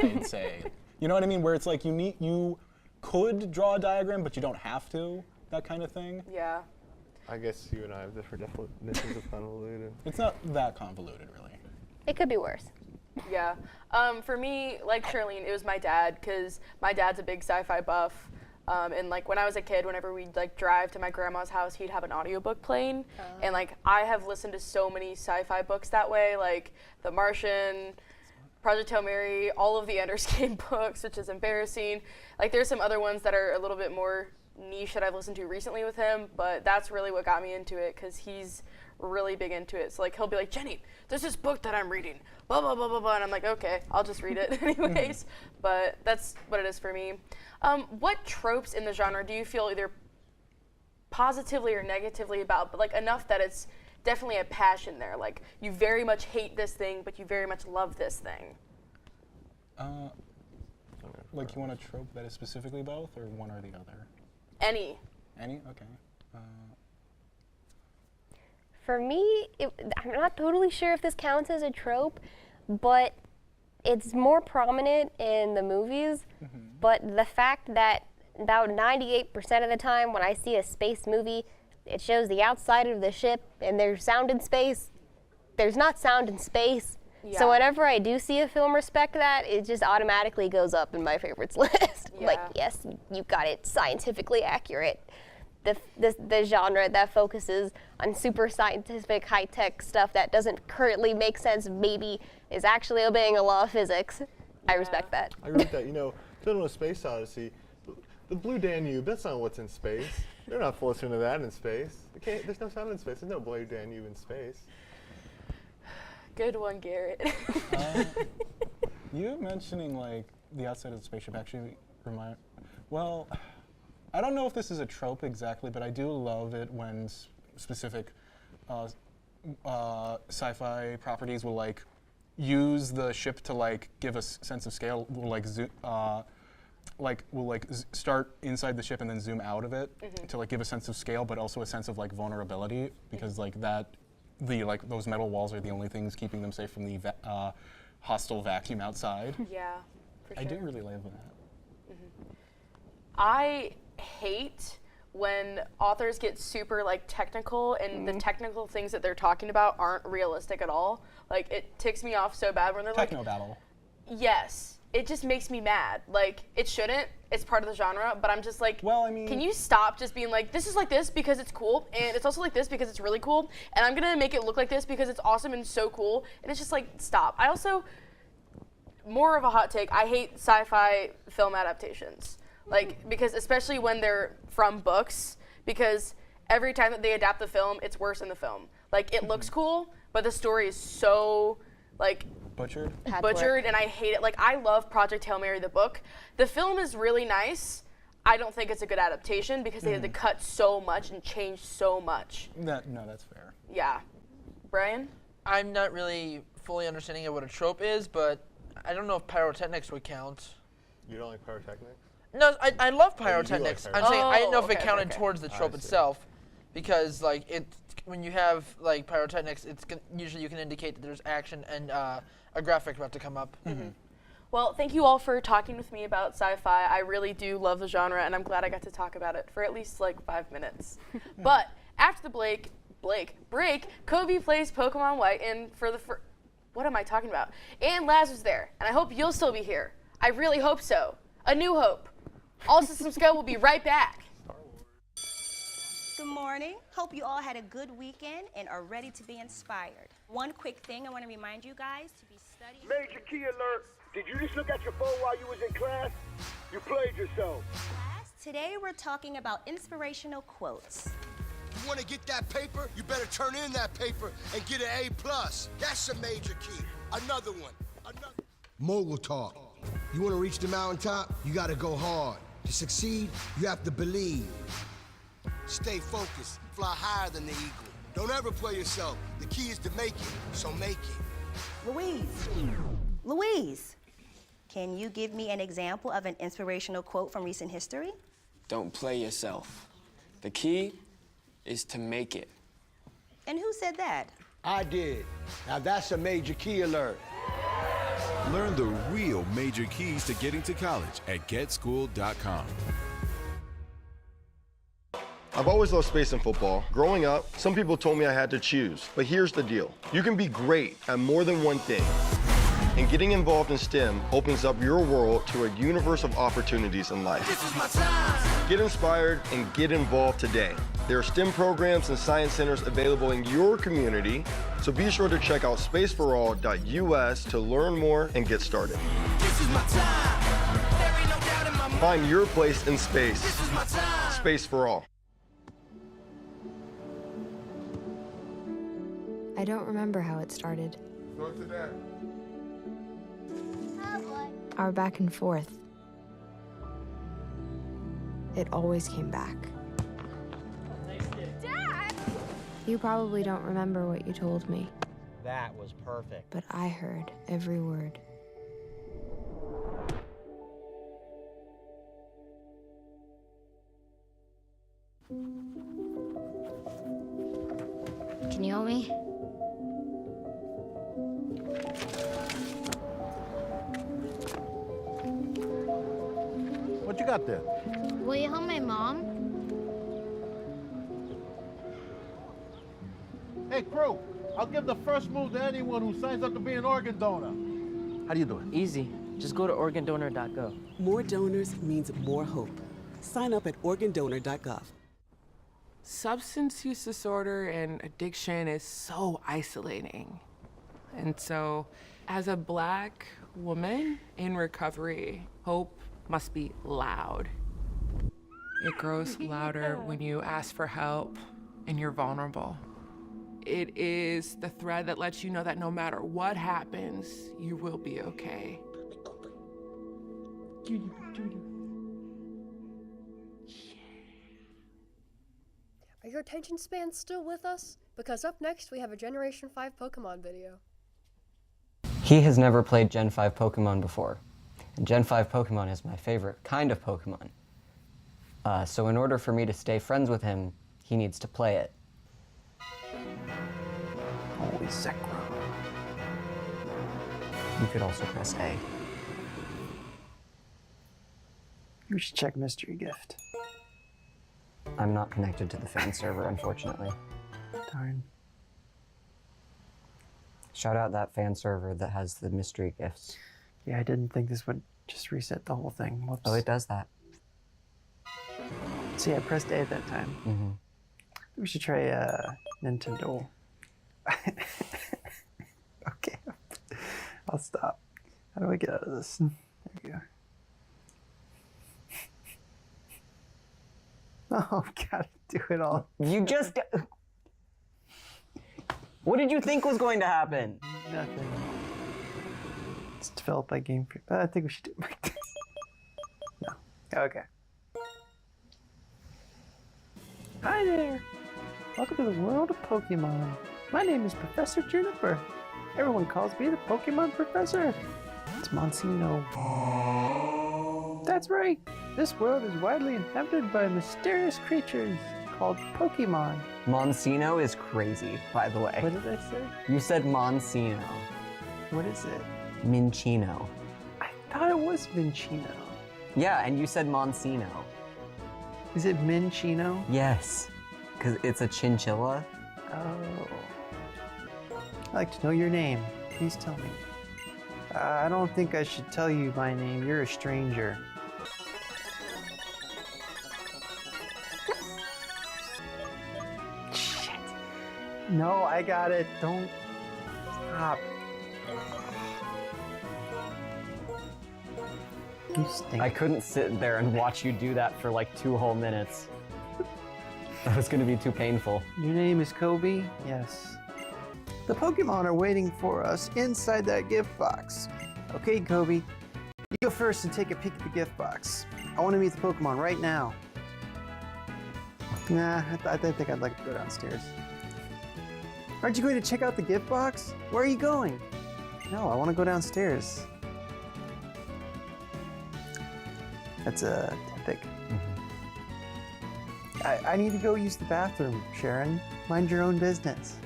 I'd say. You know what I mean? Where it's like you could draw a diagram, but you don't have to. That kind of thing. Yeah. I guess you and I have different definitions of convoluted. It's not that convoluted, really. It could be worse. Yeah. For me, like Charlene, it was my dad, because my dad's a big sci-fi buff. And like when I was a kid, whenever we'd like drive to my grandma's house, he'd have an audiobook playing. And like I have listened to so many sci-fi books that way, like The Martian, Project Hail Mary, all of the Ender's Game books, which is embarrassing. Like there's some other ones that are a little bit more niche that I've listened to recently with him, but that's really what got me into it, because he's really big into it. So like he'll be like, Jenny, there's this book that I'm reading, blah blah blah blah blah, and I'm like, okay, I'll just read it anyways. But that's what it is for me. What tropes in the genre do you feel either positively or negatively about, but like enough that it's definitely a passion there? Like you very much hate this thing, but you very much love this thing. Like you want a trope that is specifically both, or one or the other? Any. Any? Okay. For me, I'm not totally sure if this counts as a trope, but it's more prominent in the movies. But the fact that about 98% of the time when I see a space movie, it shows the outside of the ship and there's sound in space. There's not sound in space. Yeah. So whenever I do see a film respect that, it just automatically goes up in my favorites list. Yeah. Like, yes, you got it scientifically accurate. The genre that focuses on super scientific, high-tech stuff that doesn't currently make sense, maybe is actually obeying a law of physics. I respect that. I wrote that, Film of Space Odyssey, the Blue Danube, that's not what's in space. They're not listening to that in space. There's no sound in space. There's no Blue Danube in space. Good one, Garrett. You mentioning like the outside of the spaceship actually well, I don't know if this is a trope exactly, but I do love it when specific sci-fi properties will like use the ship to like give a sense of scale, like like will like start inside the ship and then zoom out of it to like give a sense of scale, but also a sense of like vulnerability, because like those metal walls are the only things keeping them safe from the hostile vacuum outside. Yeah, for sure. I do really love that. I hate when authors get super like technical and the technical things that they're talking about aren't realistic at all. Like, it ticks me off so bad when they're like, Technobabble. yes, it just makes me mad. Like, it shouldn't, it's part of the genre, but I'm just like, well, I mean, can you stop just being like, this is like this because it's cool, and it's also like this because it's really cool, and I'm gonna make it look like this because it's awesome and so cool, and it's just like, stop. I also, more of a hot take, I hate sci-fi film adaptations. Like, because especially when they're from books, because every time that they adapt the film, it's worse in the film. Like, it looks cool, but the story is so, like, butchered, and I hate it. Like, I love Project Hail Mary, the book. The film is really nice. I don't think it's a good adaptation because they had to cut so much and change so much. No, that's fair. Yeah. Brian? I'm not really fully understanding of what a trope is, but I don't know if pyrotechnics would count. You don't like pyrotechnics? No, I love Oh, you do like pyrotechnics. I'm saying I didn't know if it okay, counted okay. towards the trope I see. itself, because like when you have like pyrotechnics, usually you can indicate that there's action and a graphic about to come up. Well, thank you all for talking with me about sci-fi. I really do love the genre, and I'm glad I got to talk about it for at least like 5 minutes. But after the break, Kobe plays Pokemon White, and for the what am I talking about? And Laz was there, and I hope you'll still be here. I really hope so. A new hope. All Systems Go will be right back. Good morning. Hope you all had a good weekend and are ready to be inspired. One quick thing I want to remind you guys to be studying. Major key alert. Did you just look at your phone while you was in class? You played yourself. Today we're talking about inspirational quotes. You want to get that paper? You better turn in that paper and get an A+. That's a major key. Another one. Mogul talk. You want to reach the mountaintop? You got to go hard. To succeed, you have to believe. Stay focused. Fly higher than the eagle. Don't ever play yourself. The key is to make it, so make it. Louise, can you give me an example of an inspirational quote from recent history? Don't play yourself. The key is to make it. And who said that? I did. Now that's a major key alert. Learn the real major keys to getting to college at getschool.com. I've always loved space and football. Growing up, some people told me I had to choose. But here's the deal. You can be great at more than one thing. And getting involved in STEM opens up your world to a universe of opportunities in life. This is my time. Get inspired and get involved today. There are STEM programs and science centers available in your community, so be sure to check out spaceforall.us to learn more and get started. This is my time. There ain't no doubt in my mind. Find your place in space. This is my time. Space for All. I don't remember how it started. Go to that. Our back and forth. It always came back. Dad! You probably don't remember what you told me, That was perfect. but I heard every word. Can you help me? What you got there? Will you help my mom? Hey, crew, I'll give the first move to anyone who signs up to be an organ donor. How do you do it? Easy. Just go to organdonor.gov. More donors means more hope. Sign up at organdonor.gov. Substance use disorder and addiction is so isolating. And so, as a Black woman in recovery, hope must be loud. It grows louder when you ask for help and you're vulnerable. It is the thread that lets you know that no matter what happens, you will be okay. Are your attention spans still with us? Because up next we have a Generation 5 Pokemon video. He has never played Gen 5 Pokemon before. And Gen 5 Pokemon is my favorite kind of Pokemon. So in order for me to stay friends with him, he needs to play it. Holy Zekrom. You could also press A. You should check Mystery Gift. I'm not connected to the fan server, unfortunately. Darn. Shout out that fan server that has the mystery gifts. Yeah, I didn't think this would just reset the whole thing. Whoops. Oh, it does that. See, I pressed A at that time. Mm-hmm. We should try Nintendo. Okay, I'll stop. How do I get out of this? There we go. Oh, gotta do it all. You just... What did you think was going to happen? Nothing. It's developed by Game Freak. I think we should do it like this. No. Okay. Hi there. Welcome to the world of Pokemon. My name is Professor Juniper. Everyone calls me the Pokemon Professor. It's Monsino. That's right. This world is widely inhabited by mysterious creatures called Pokemon. Monsino is crazy, by the way. What did I say? You said Monsino. What is it? Minccino. I thought it was Minccino. Yeah, and you said Monsino. Is it Minccino? Yes, because it's a chinchilla. Oh. I'd like to know your name. Please tell me. I don't think I should tell you my name. You're a stranger. Shit. No, I got it. Don't stop. You stink. I couldn't sit there and watch you do that for like 2 whole minutes. That was going to be too painful. Your name is Kobe? Yes. The Pokemon are waiting for us inside that gift box. Okay, Kobe. You go first and take a peek at the gift box. I want to meet the Pokemon right now. Nah, I think I'd like to go downstairs. Aren't you going to check out the gift box? Where are you going? No, I want to go downstairs. That's a Tepig. I need to go use the bathroom, Sharon. Mind your own business.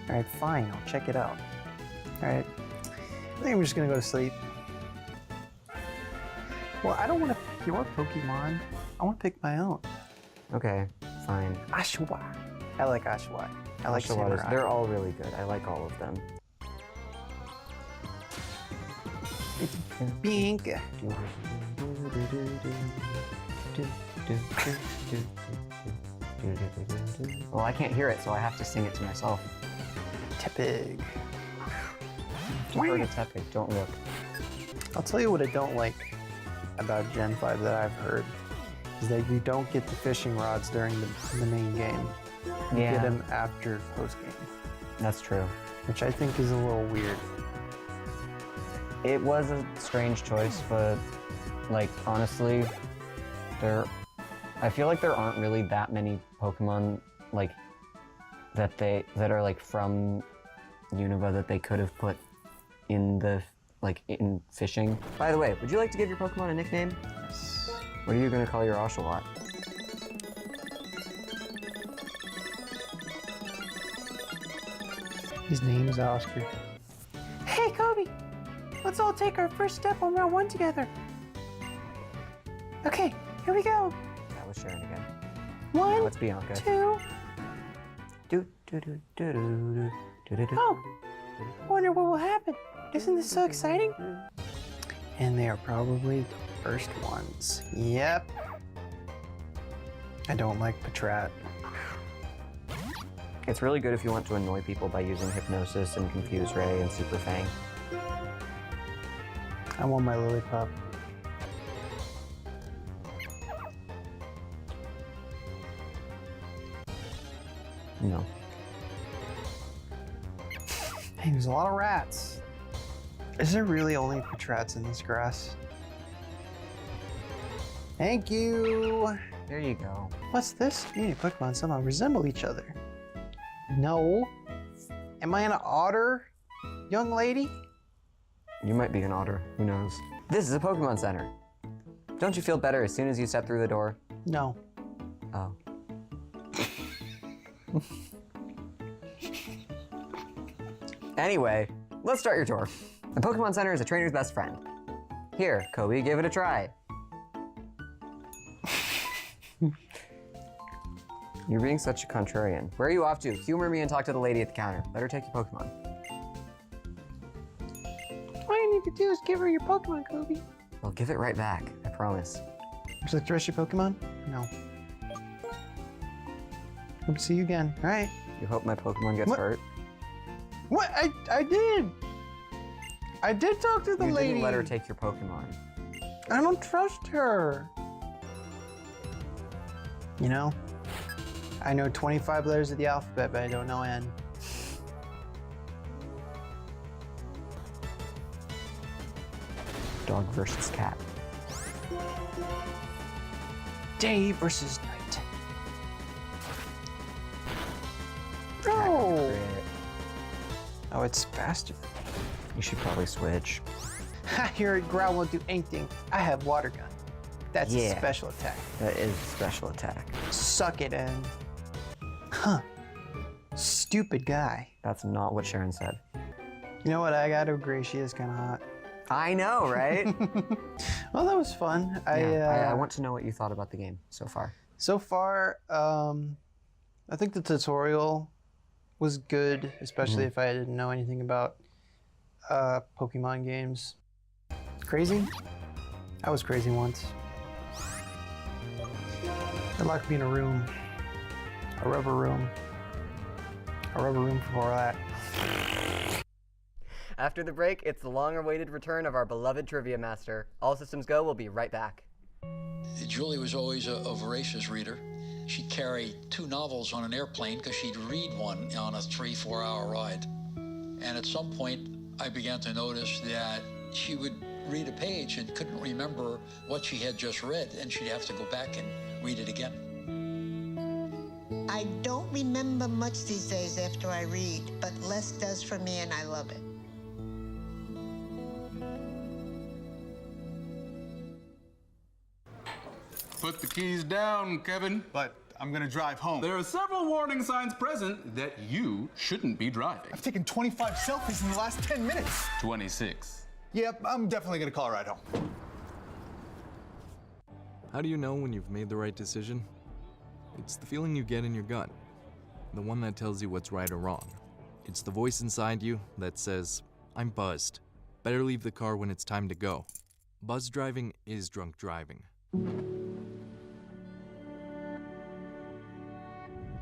Alright, fine, I'll check it out. Alright, I think I'm just gonna go to sleep. Well, I don't want to pick your Pokemon. I want to pick my own. Okay, fine. Oshawott. I like Oshawott. I like Samurai. They're all really good. I like all of them. Bink. Well, I can't hear it, so I have to sing it to myself. Tepig. Defer to Tepig, don't look. I'll tell you what I don't like about Gen 5 that I've heard is that you don't get the fishing rods during the main game. You get them after post game. That's true. Which I think is a little weird. It was a strange choice, but like honestly, I feel like there aren't really that many Pokemon like that are like from Unova that they could have put in the in fishing. By the way, would you like to give your Pokemon a nickname? Yes. What are you gonna call your Oshawott? His name is Oscar. Hey, Kobe! Let's all take our first step on Route 1 together. Okay, here we go. That was Sharon again. 1, now it's Bianca. 2. Oh, wonder what will happen. Isn't this so exciting? And they are probably the first ones. Yep. I don't like Patrat. It's really good if you want to annoy people by using Hypnosis and Confuse Ray and Super Fang. I want my Lillipup. No. Hey, there's a lot of rats. Is there really only Patrats in this grass? Thank you. There you go. What's this? Many Pokemon somehow resemble each other. No. Am I an otter, young lady? You might be an otter. Who knows? This is a Pokemon Center. Don't you feel better as soon as you step through the door? No. Oh. Anyway, let's start your tour. The Pokemon Center is a trainer's best friend. Here, Kobe, give it a try. You're being such a contrarian. Where are you off to? Humor me and talk to the lady at the counter. Let her take your Pokemon. All you need to do is give her your Pokemon, Kobe. I'll give it right back, I promise. Would you like to rest your Pokemon? No. Hope to see you again. All right. You hope my Pokemon gets hurt? What? I did. I did talk to the lady. You didn't let her take your Pokemon. I don't trust her. You know, I know 25 letters of the alphabet, but I don't know N. Dog versus cat. Day versus night. No! Oh, it's faster. You should probably switch. Your growl won't do anything. I have water gun. That's a special attack. That is a special attack. Suck it in. Huh. Stupid guy. That's not what Sharon said. You know what? I gotta agree. She is kind of hot. I know, right? Well, that was fun. I want to know what you thought about the game so far. So far, I think the tutorial was good, especially if I didn't know anything about Pokemon games. Crazy? I was crazy once. I'd like to be in a room. A rubber room. A rubber room for that. After the break, it's the long-awaited return of our beloved Trivia Master. All Systems Go will be right back. Julie was always a voracious reader. She'd carry 2 novels on an airplane because she'd read one on a 3-4 hour ride. And at some point, I began to notice that she would read a page and couldn't remember what she had just read, and she'd have to go back and read it again. I don't remember much these days after I read, but less does for me, and I love it. Put the keys down, Kevin. But I'm gonna drive home. There are several warning signs present that you shouldn't be driving. I've taken 25 selfies in the last 10 minutes. 26. Yep, I'm definitely gonna call a ride home. How do you know when you've made the right decision? It's the feeling you get in your gut, the one that tells you what's right or wrong. It's the voice inside you that says, I'm buzzed. Better leave the car when it's time to go. Buzz driving is drunk driving.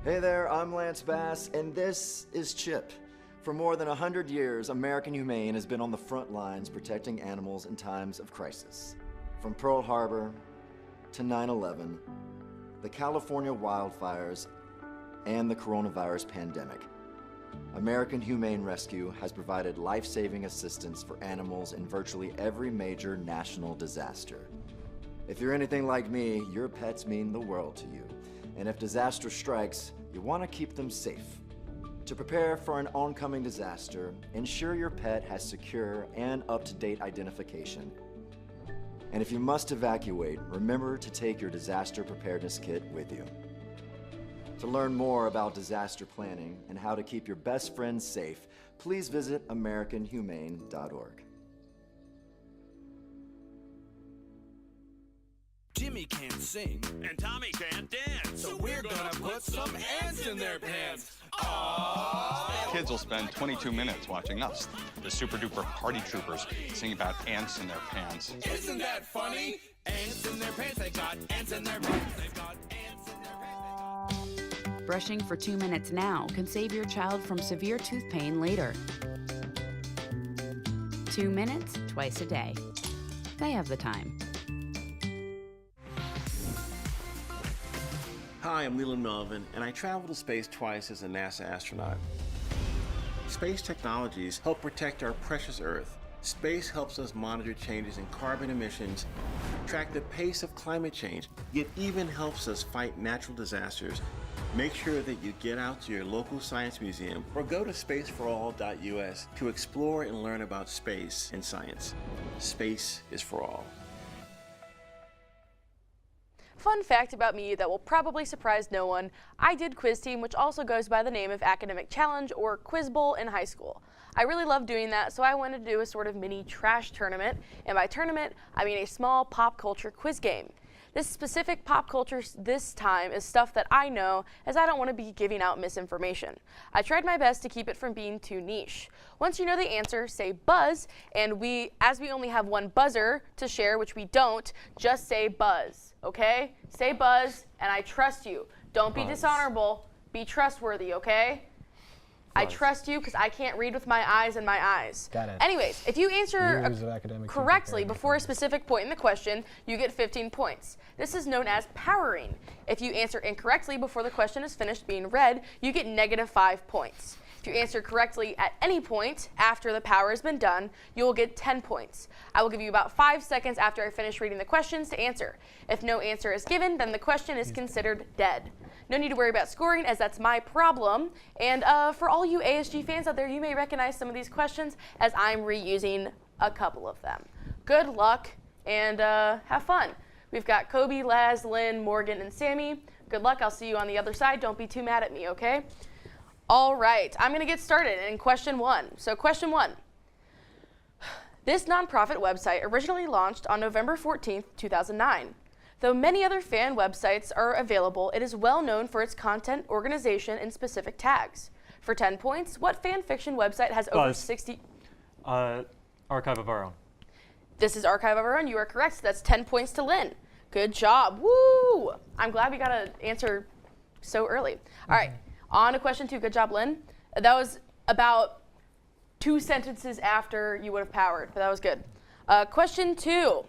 Hey there, I'm Lance Bass, and this is Chip. For more than 100 years, American Humane has been on the front lines protecting animals in times of crisis. From Pearl Harbor to 9/11, the California wildfires, and the coronavirus pandemic, American Humane Rescue has provided life-saving assistance for animals in virtually every major national disaster. If you're anything like me, your pets mean the world to you. And if disaster strikes, you want to keep them safe. To prepare for an oncoming disaster, ensure your pet has secure and up-to-date identification. And if you must evacuate, remember to take your disaster preparedness kit with you. To learn more about disaster planning and how to keep your best friends safe, please visit AmericanHumane.org. Jimmy can't sing, and Tommy can't dance, so we're gonna put some ants in their pants. Aww. Kids will spend 22 minutes watching us, the super duper party troopers, sing about ants in their pants. Isn't that funny? Ants in their pants, they got ants in their pants, they've got ants in their pants. Brushing for 2 minutes now can save your child from severe tooth pain later. 2 minutes, twice a day. They have the time. Hi, I'm Leland Melvin, and I travel to space twice as a NASA astronaut. Space technologies help protect our precious Earth. Space helps us monitor changes in carbon emissions, track the pace of climate change. It even helps us fight natural disasters Make sure that you get out to your local science museum or go to spaceforall.us to explore and learn about space and science. Space is for all. Fun fact about me that will probably surprise no one, I did quiz team, which also goes by the name of Academic Challenge or Quiz Bowl in high school. I really love doing that, so I wanted to do a sort of mini trash tournament, and by tournament, I mean a small pop culture quiz game. This specific pop culture this time is stuff that I know, as I don't want to be giving out misinformation. I tried my best to keep it from being too niche. Once you know the answer, say buzz, and as we only have one buzzer to share, which we don't, just say buzz, okay? Say buzz, and I trust you. Don't be dishonorable, be trustworthy, okay? I trust you because I can't read with my eyes and my eyes. Got it. Anyways, if you answer Years of academic correctly before a specific point in the question, you get 15 points. This is known as powering. If you answer incorrectly before the question is finished being read, you get -5 points. If you answer correctly at any point after the power has been done, you will get 10 points. I will give you about 5 seconds after I finish reading the questions to answer. If no answer is given, then the question is considered dead. No need to worry about scoring, as that's my problem. And for all you ASG fans out there, you may recognize some of these questions as I'm reusing a couple of them. Good luck and have fun. We've got Kobe, Laz, Lynn, Morgan, and Sammy. Good luck. I'll see you on the other side. Don't be too mad at me, okay? All right, I'm going to get started in question 1. So question 1. This nonprofit website originally launched on November 14th, 2009. Though many other fan websites are available, it is well known for its content, organization, and specific tags. For 10 points, what fan fiction website has over 60... Archive of Our Own. This is Archive of Our Own. You are correct. So that's 10 points to Lynn. Good job. Woo! I'm glad we got an answer so early. All right, on to question 2. Good job, Lynn. That was about 2 sentences after you would have powered, but that was good. Question 2.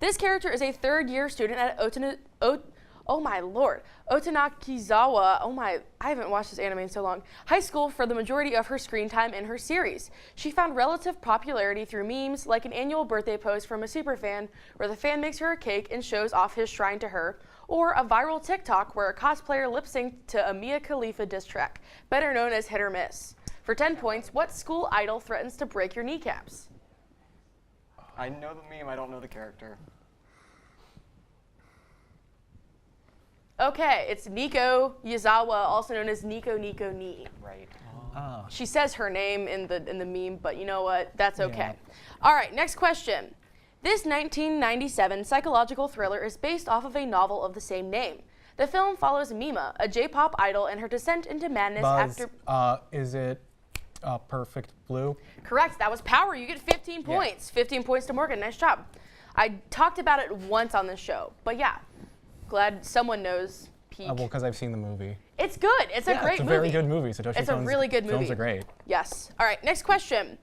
This character is a 3rd-year student at Otanakizawa, I haven't watched this anime in so long, high school for the majority of her screen time in her series. She found relative popularity through memes, like an annual birthday post from a superfan where the fan makes her a cake and shows off his shrine to her, or a viral TikTok where a cosplayer lip-synced to a Mia Khalifa diss track, better known as Hit or Miss. For 10 points, what school idol threatens to break your kneecaps? I know the meme, I don't know the character. Okay, it's Nico Yazawa, also known as Nico Ni. Right. Oh. She says her name in the meme, but you know what? That's okay. All right, next question. This 1997 psychological thriller is based off of a novel of the same name. The film follows Mima, a J-pop idol, and her descent into madness after... Is it Perfect Blue? Correct. That was power. You get 15 points. 15 points to Morgan. Nice job. I talked about it once on this show, but yeah. Glad someone knows Peak. Well, because I've seen the movie. It's good. It's a great movie. It's a very good movie. Satoshi It's a really good movie. Films are great. Yes. All right, next question.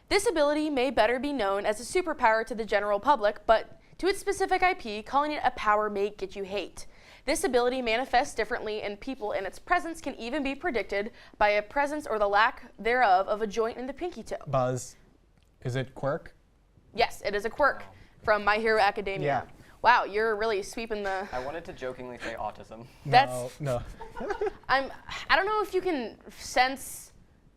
This ability may better be known as a superpower to the general public, but to its specific IP, calling it a power may get you hate. This ability manifests differently in people, and its presence can even be predicted by a presence or the lack thereof of a joint in the pinky toe. Buzz. Is it Quirk? Yes, it is a quirk from My Hero Academia. Yeah. Wow, you're really sweeping the... I wanted to jokingly say autism. That's... No. I don't know if you can sense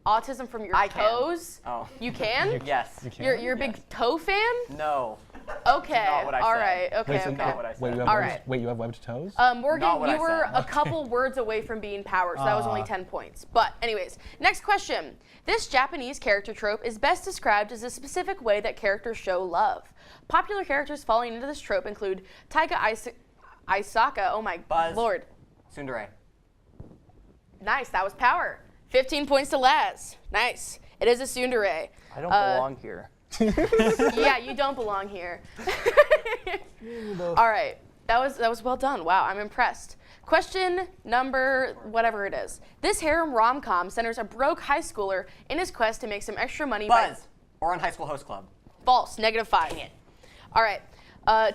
autism from your toes. Oh. You can? Yes. You can? You're a big toe fan? No. Okay. Not what I All said. right. Okay. Wait, so okay. Not what I said. Wait, you have webbed toes? Morgan, Not what you I were said. a couple words away from being powered, so that was only 10 points. But anyways, next question. This Japanese character trope is best described as a specific way that characters show love. Popular characters falling into this trope include Taiga Aisaka. Oh my lord. Tsundere. Nice. That was power. 15 points to Laz. Nice. It is a tsundere. I don't belong here. Yeah, you don't belong here. All right. That was well done. Wow, I'm impressed. Question number whatever it is. This harem rom-com centers a broke high schooler in his quest to make some extra money Buzz. Or on High School Host Club. False. -5. All right.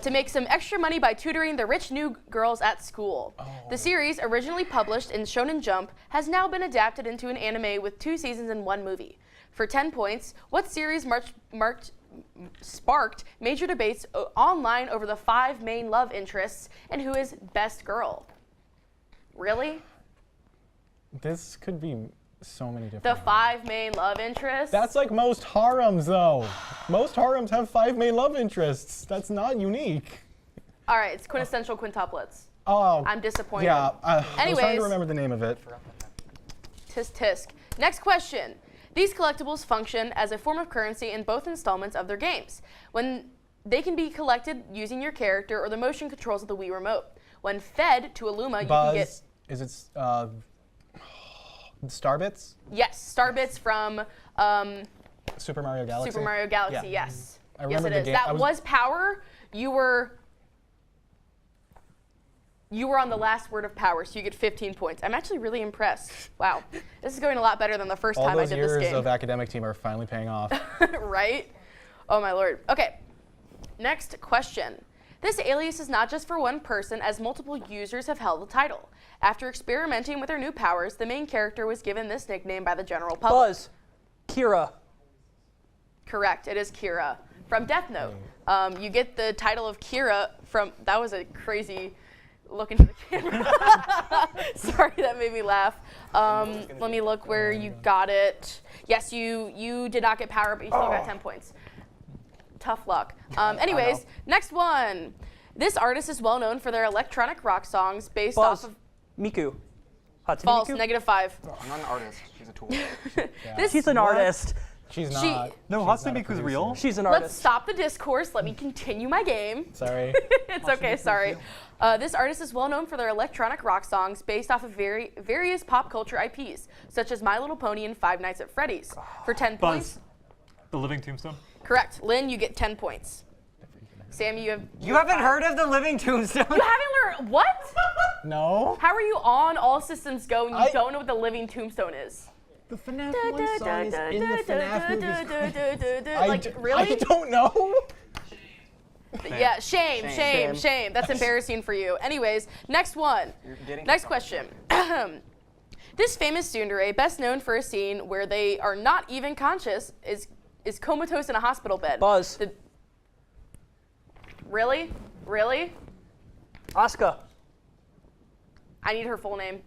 To make some extra money by tutoring the rich new girls at school. The series, originally published in Shonen Jump, has now been adapted into an anime with 2 seasons and 1 movie. For 10 points, what series sparked major debates online over the 5 main love interests and who is best girl? Really? This could be so many different. The 5 main love interests. That's like most harems, though. Most harems have 5 main love interests. That's not unique. All right, it's quintessential quintuplets. Oh. I'm disappointed. Yeah. I was trying Anyways. to remember the name of it. Tisk tisk. Next question. These collectibles function as a form of currency in both installments of their games. When they can be collected using your character or the motion controls of the Wii Remote. When fed to a Luma, you can get... Is it Starbits? Yes, Starbits from Super Mario Galaxy? Super Mario Galaxy, Yeah. yes. I Yes, remember it the is. game. That was power. You were on the last word of power, so you get 15 points. I'm actually really impressed. Wow. This is going a lot better than the first All time I those did years this game. of academic team are finally paying off. Right? Oh my lord. Okay. Next question. This alias is not just for one person, as multiple users have held the title. After experimenting with their new powers, the main character was given this nickname by the general public. Buzz. Kira. Correct. It is Kira from Death Note. You get the title of Kira from... That was a crazy look into the camera. Sorry, that made me laugh. Let me look where you got it. Yes, you did not get power, but you still got 10 points. Tough luck. Anyways, next one. This artist is well known for their electronic rock songs based off of... Miku. Hatsune False, Miku? -5. I'm not an artist. She's a tool. She's an artist. She's She- not. No, Hatsune Miku's real. She's an Let's artist. stop the discourse. Let me continue my game. Sorry. It's okay, sorry. This artist is well known for their electronic rock songs based off of various pop culture IPs, such as My Little Pony and Five Nights at Freddy's. For 10 points. The Living Tombstone? Correct. Lynn, you get 10 points. Sammy, you have... You haven't heard of the Living Tombstone? You haven't learned... What? No. How are you on All Systems Go and you don't know what the Living Tombstone is? The FNAF 1 song is in the FNAF movies. Like, really? I don't know. Yeah, shame. That's embarrassing for you. Anyways, next one. Next question. This famous tsundere, best known for a scene where they are not even conscious, is comatose in a hospital bed. Buzz. Really? Really? Asuka. I need her full name.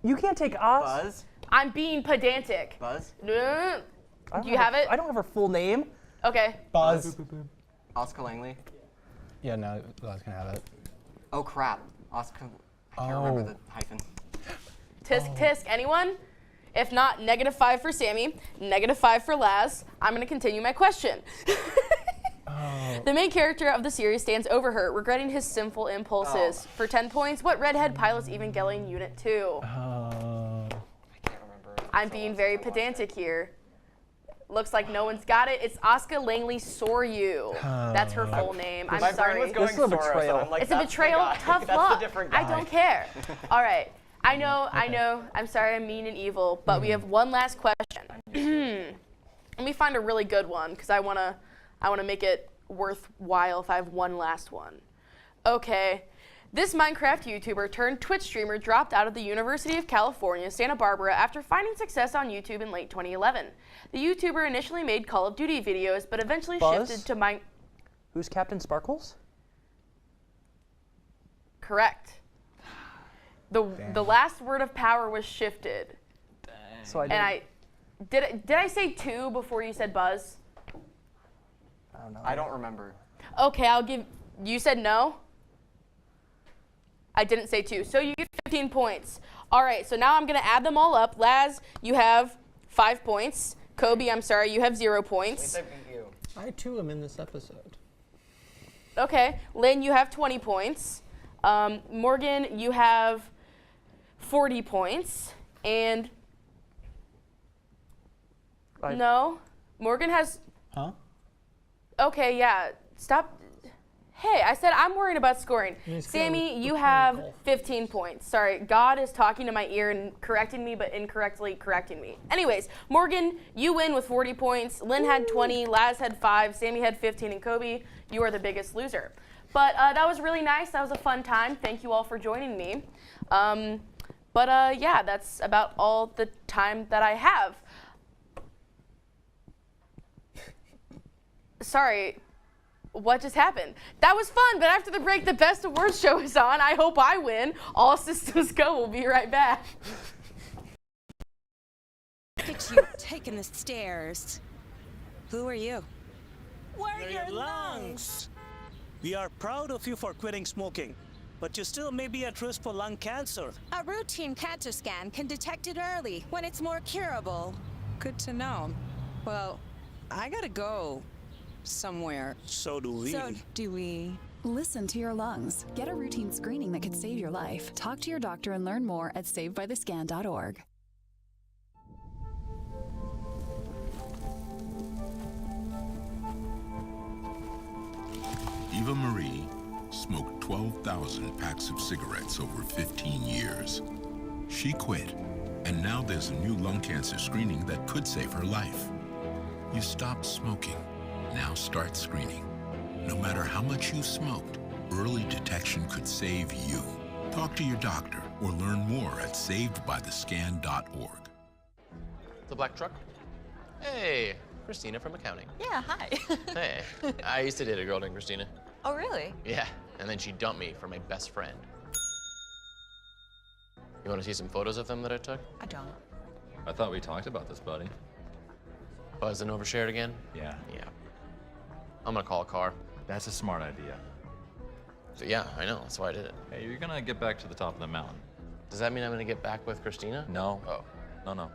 You can't take Oz. Buzz? I'm being pedantic. Buzz? No. Do you have it? I don't have her full name. Okay. Buzz. Oscar Langley? Yeah, no, I was gonna have it. Oh crap. Oscar. I can't remember the hyphen. Tisk tisk. Anyone? If not, -5 for Sammy, -5 for Laz. I'm going to continue my question. The main character of the series stands over her, regretting his sinful impulses. For 10 points, what redhead pilots Evangelion Unit 2? I can't remember. I'm being very pedantic here. Looks like no one's got it. It's Asuka Langley Soryu. That's her full name. I'm My sorry. brain was going This is a Sora, so betrayal. I'm like, It's a that's the betrayal. guy. Tough That's luck. the different I guy. don't care. All right. I know. I'm sorry I'm mean and evil, but we have one last question. Let me find a really good one because I wanna make it worthwhile if I have one last one. Okay. This Minecraft YouTuber turned Twitch streamer dropped out of the University of California, Santa Barbara after finding success on YouTube in late 2011. The YouTuber initially made Call of Duty videos, but eventually Buzz? shifted to Who's Captain Sparkles? Correct. The last word of power was shifted. So Did I say 2 before you said Buzz? I don't know. I don't remember. Okay, you said no? I didn't say 2, so you get 15 points. All right, so now I'm gonna add them all up. Laz, you have 5 points. Kobe, I'm sorry, you have 0 points. I too am in this episode. Okay, Lynn, you have 20 points. Morgan, you have 40 points. And no, Morgan has... Huh? Okay, yeah, stop. Hey, I said I'm worried about scoring. Sammy, you have 15 points. Sorry, God is talking to my ear and correcting me, but incorrectly correcting me. Anyways, Morgan, you win with 40 points. Lynn had 20, Laz had 5, Sammy had 15, and Kobe, you are the biggest loser. But that was really nice. That was a fun time. Thank you all for joining me. Yeah, that's about all the time that I have. Sorry, what just happened? That was fun, but after the break, the Best Awards show is on. I hope I win. All systems go. We'll be right back. Look at you taking the stairs. Who are you? We're your lungs. We are proud of you for quitting smoking, but you still may be at risk for lung cancer. A routine cancer scan can detect it early when it's more curable. Good to know. Well, I gotta go somewhere. So do we. So do we. Listen to your lungs. Get a routine screening that could save your life. Talk to your doctor and learn more at savedbythescan.org. Eva Marie smoked 12,000 packs of cigarettes over 15 years. She quit, and now there's a new lung cancer screening that could save her life. You stopped smoking. Now start screening. No matter how much you smoked, early detection could save you. Talk to your doctor or learn more at savedbythescan.org. The black truck? Hey, Christina from accounting. Yeah, hi. Hey, I used to date a girl named Christina. Oh, really? Yeah, and then she dumped me for my best friend. You want to see some photos of them that I took? I don't. I thought we talked about this, buddy. Buzzed and overshared again? Yeah. Yeah. I'm gonna call a car. That's a smart idea. So yeah, I know, that's why I did it. Hey, you're gonna get back to the top of the mountain. Does that mean I'm gonna get back with Christina? No. Oh. No.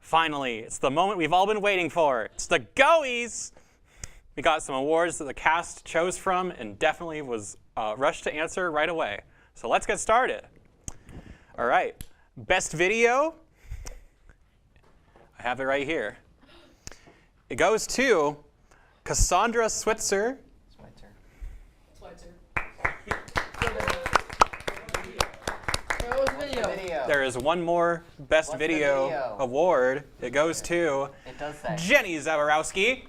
Finally, it's the moment we've all been waiting for. It's the Goeys! We got some awards that the cast chose from and definitely was rushed to answer right away. So let's get started. All right, best video. I have it right here. It goes to Cassandra Switzer. There is one more Best Video award. It goes to Jenny Zaborowski.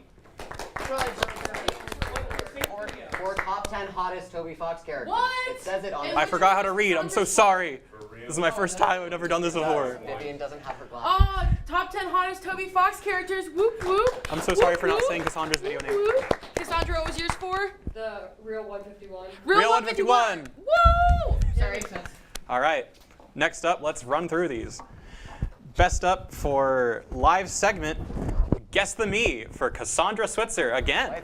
Or top 10 hottest Toby Fox characters. What? It says it on I forgot how to read. I'm so sorry. This is my first time. I've never done this before. Vivian doesn't have her glasses. Oh, top 10 hottest Toby Fox characters. Whoop whoop. I'm so sorry for not saying Cassandra's video name. Whoop. Cassandra, what was yours for? The Real 151. Real 151. Woo! Sorry. All right. Next up, let's run through these. Best up for live segment, Guess the Me for Cassandra Switzer again.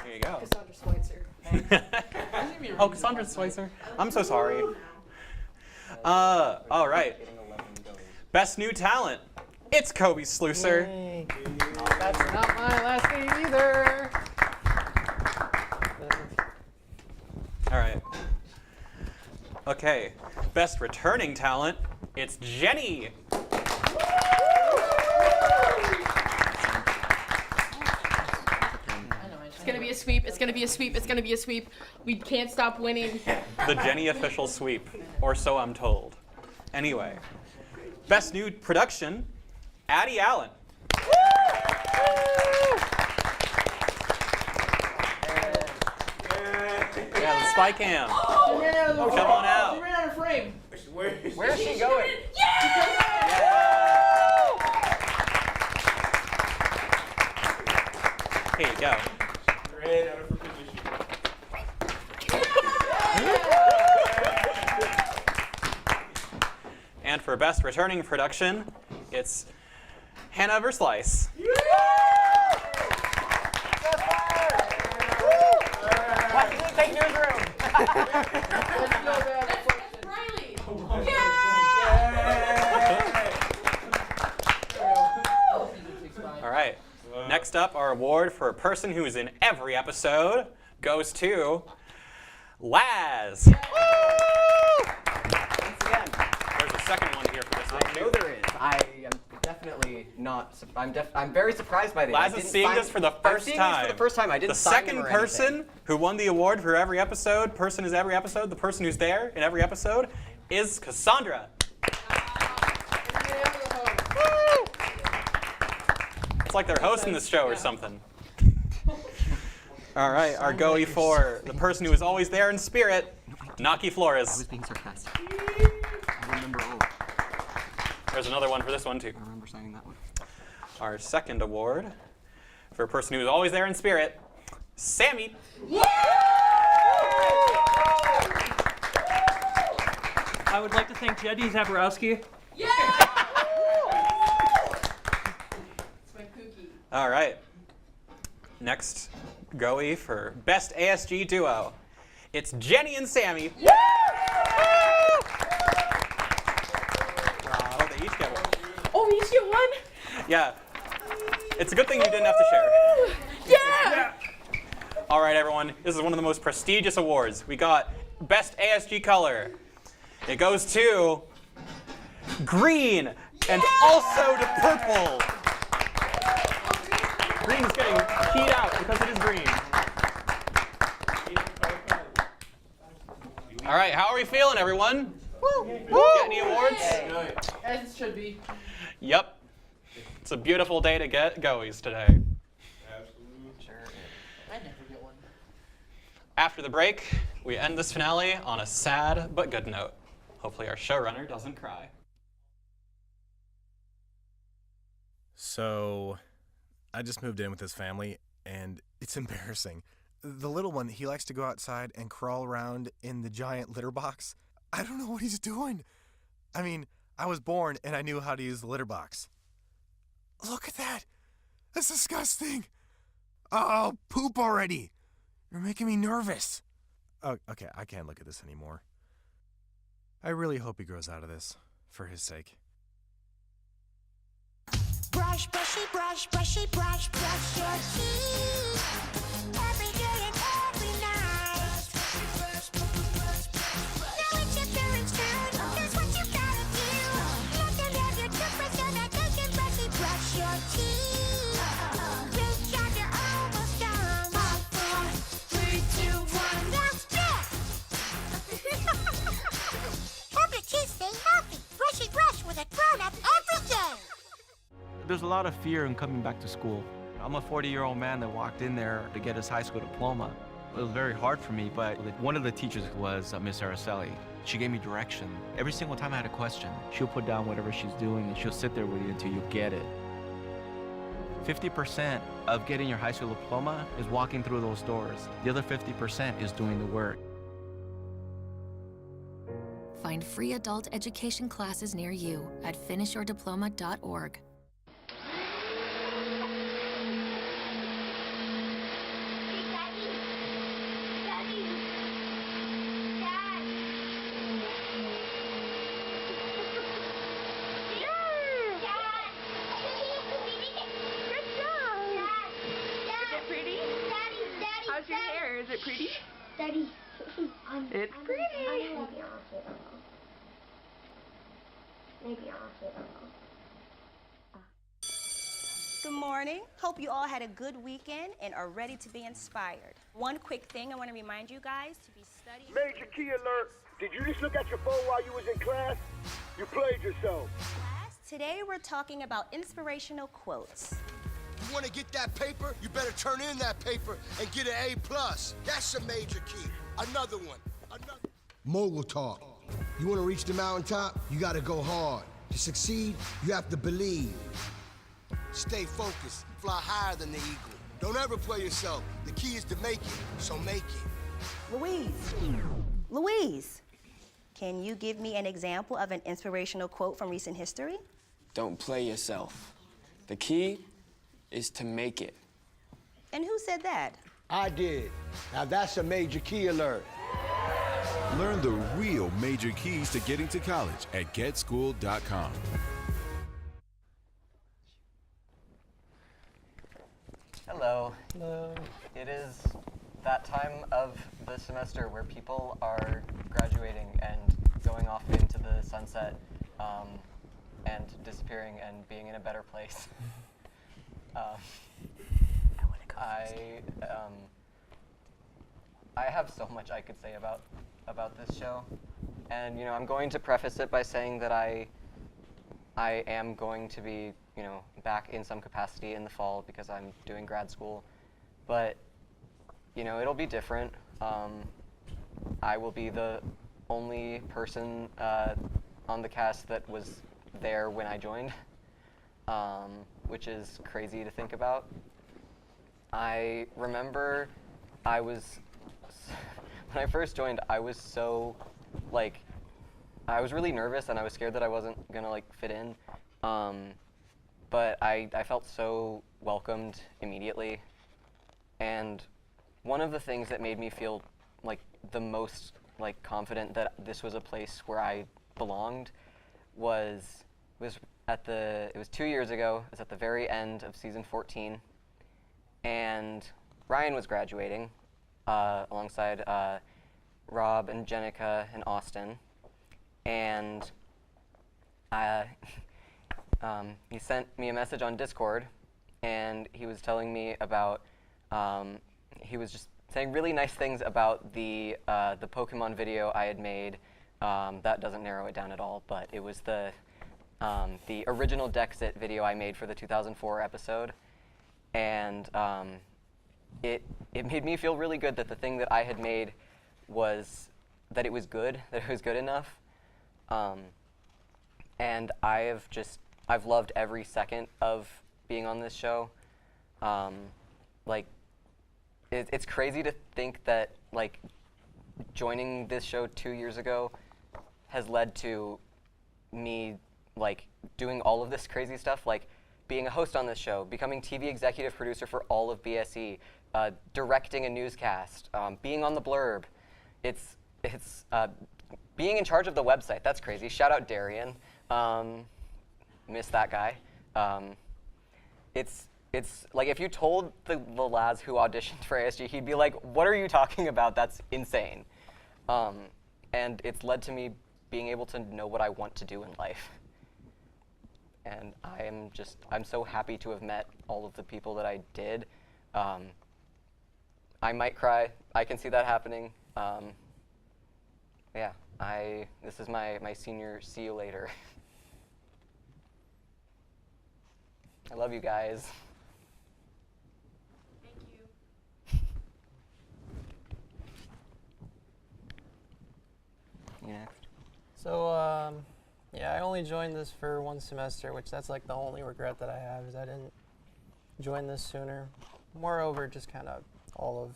Here you go. Cassandra Switzer. Oh, Cassandra Switzer. I'm so sorry. All right. Best new talent. It's Kobe Slusser. That's not my last name either. All right. Okay. Best returning talent. It's Jenny. It's gonna be a sweep. It's gonna be a sweep. It's gonna be a sweep. We can't stop winning. The Jenny official sweep, or so I'm told. Anyway, best new production, Addie Allen. Yeah, the Spy Cam. She ran out of the Come frame. on out. She ran out of frame. Where is she going? Here you go. Ran out of her position. And for best returning production, it's Hannah Verslice. Fake newsroom. All right. Next up, our award for a person who is in every episode goes to Laz. There's a second one here for this one. I know there is. I am definitely not. I'm very surprised by this. Laz is seeing this for the first time. I'm seeing this for the first time. I didn't The sign second them or person anything. who won the award for every episode, person is every episode, the person who's there in every episode, is Cassandra. It's like they're hosting the show or something. All right, our goey for the person who is always there in spirit, Naki Flores. I was being sarcastic. I remember all. There's another one for this one too. I remember signing that one. Our second award for a person who is always there in spirit, Sammy. I would like to thank Jeddy Zaborowski. All right. Next, goey for best ASG duo. It's Jenny and Sammy. Oh, they each get one. Oh, we each get one? Yeah. It's a good thing you didn't have to share. Yeah! All right, everyone. This is one of the most prestigious awards. We got best ASG color. It goes to green and also to purple. Green is getting keyed out because it is green. All right, how are we feeling, everyone? Get any awards? As it should be. Yep. It's a beautiful day to get goeys today. Absolutely. Sure. I never get one. After the break, we end this finale on a sad but good note. Hopefully our showrunner doesn't cry. So, I just moved in with his family, and it's embarrassing. The little one, he likes to go outside and crawl around in the giant litter box. I don't know what he's doing. I mean, I was born and I knew how to use the litter box. Look at that. That's disgusting. Oh, poop already. You're making me nervous. Oh, okay, I can't look at this anymore. I really hope he grows out of this, for his sake. Brush, brushy, brush, brushy, brush, brush your teeth. Every day and every night. Now it's your parents' turn. Here's what you gotta do. Let them have your toothbrush so that they can brushy brush your teeth. Good job, you're almost done. 5, 4, 3, 2, 1. Now spit. Help your teeth stay healthy. Brushy brush with a grown-up every day. There's a lot of fear in coming back to school. I'm a 40-year-old man that walked in there to get his high school diploma. It was very hard for me, but one of the teachers was Miss Araceli. She gave me direction. Every single time I had a question, she'll put down whatever she's doing and she'll sit there with you until you get it. 50% of getting your high school diploma is walking through those doors. The other 50% is doing the work. Find free adult education classes near you at finishyourdiploma.org. How's your hair? Is it pretty? Daddy, It's pretty. maybe I'll say that. Maybe I'll say that. Good morning. Hope you all had a good weekend and are ready to be inspired. One quick thing I want to remind you guys to be studying. Major key alert. Did you just look at your phone while you was in class? You played yourself. Today we're talking about inspirational quotes. You want to get that paper? You better turn in that paper and get an A+. That's a major key. Another one. Mogul talk. You want to reach the mountaintop? You got to go hard. To succeed, you have to believe. Stay focused. Fly higher than the eagle. Don't ever play yourself. The key is to make it, so make it. Louise, can you give me an example of an inspirational quote from recent history? Don't play yourself. The key is to make it. And who said that? I did. Now that's a major key alert. Learn the real major keys to getting to college at getschool.com. Hello. Hello. It is that time of the semester where people are graduating and going off into the sunset and disappearing and being in a better place. I have so much I could say about this show, and you know, I'm going to preface it by saying that I am going to be, you know, back in some capacity in the fall because I'm doing grad school, but you know, it'll be different. I will be the only person on the cast that was there when I joined, which is crazy to think about. I remember when I first joined, I was so, like, I was really nervous and I was scared that I wasn't gonna, like, fit in. But I felt so welcomed immediately. And one of the things that made me feel, like, the most, like, confident that this was a place where I belonged was 2 years ago. It was at the very end of season 14. And Ryan was graduating alongside Rob and Jenica and Austin. And he sent me a message on Discord, and he was telling me about, he was just saying really nice things about the Pokemon video I had made. That doesn't narrow it down at all, but it was the original Dexit video I made for the 2004 episode. And it made me feel really good that the thing that I had made was, that it was good, that it was good enough. And I've loved every second of being on this show. Like, it's crazy to think that, like, joining this show 2 years ago has led to me, like, doing all of this crazy stuff, like being a host on this show, becoming TV executive producer for all of BSE, directing a newscast, being on the Blurb. It's being in charge of the website. That's crazy. Shout out Darian. Miss that guy. It's like, if you told the lads who auditioned for ASG, he'd be like, "What are you talking about? That's insane." And it's led to me being able to know what I want to do in life. And I'm so happy to have met all of the people that I did. I might cry. I can see that happening. Yeah, this is my senior see you later. I love you guys. Thank you. You next. So, yeah, I only joined this for one semester, which that's like the only regret that I have, is I didn't join this sooner. Moreover, just kind of all of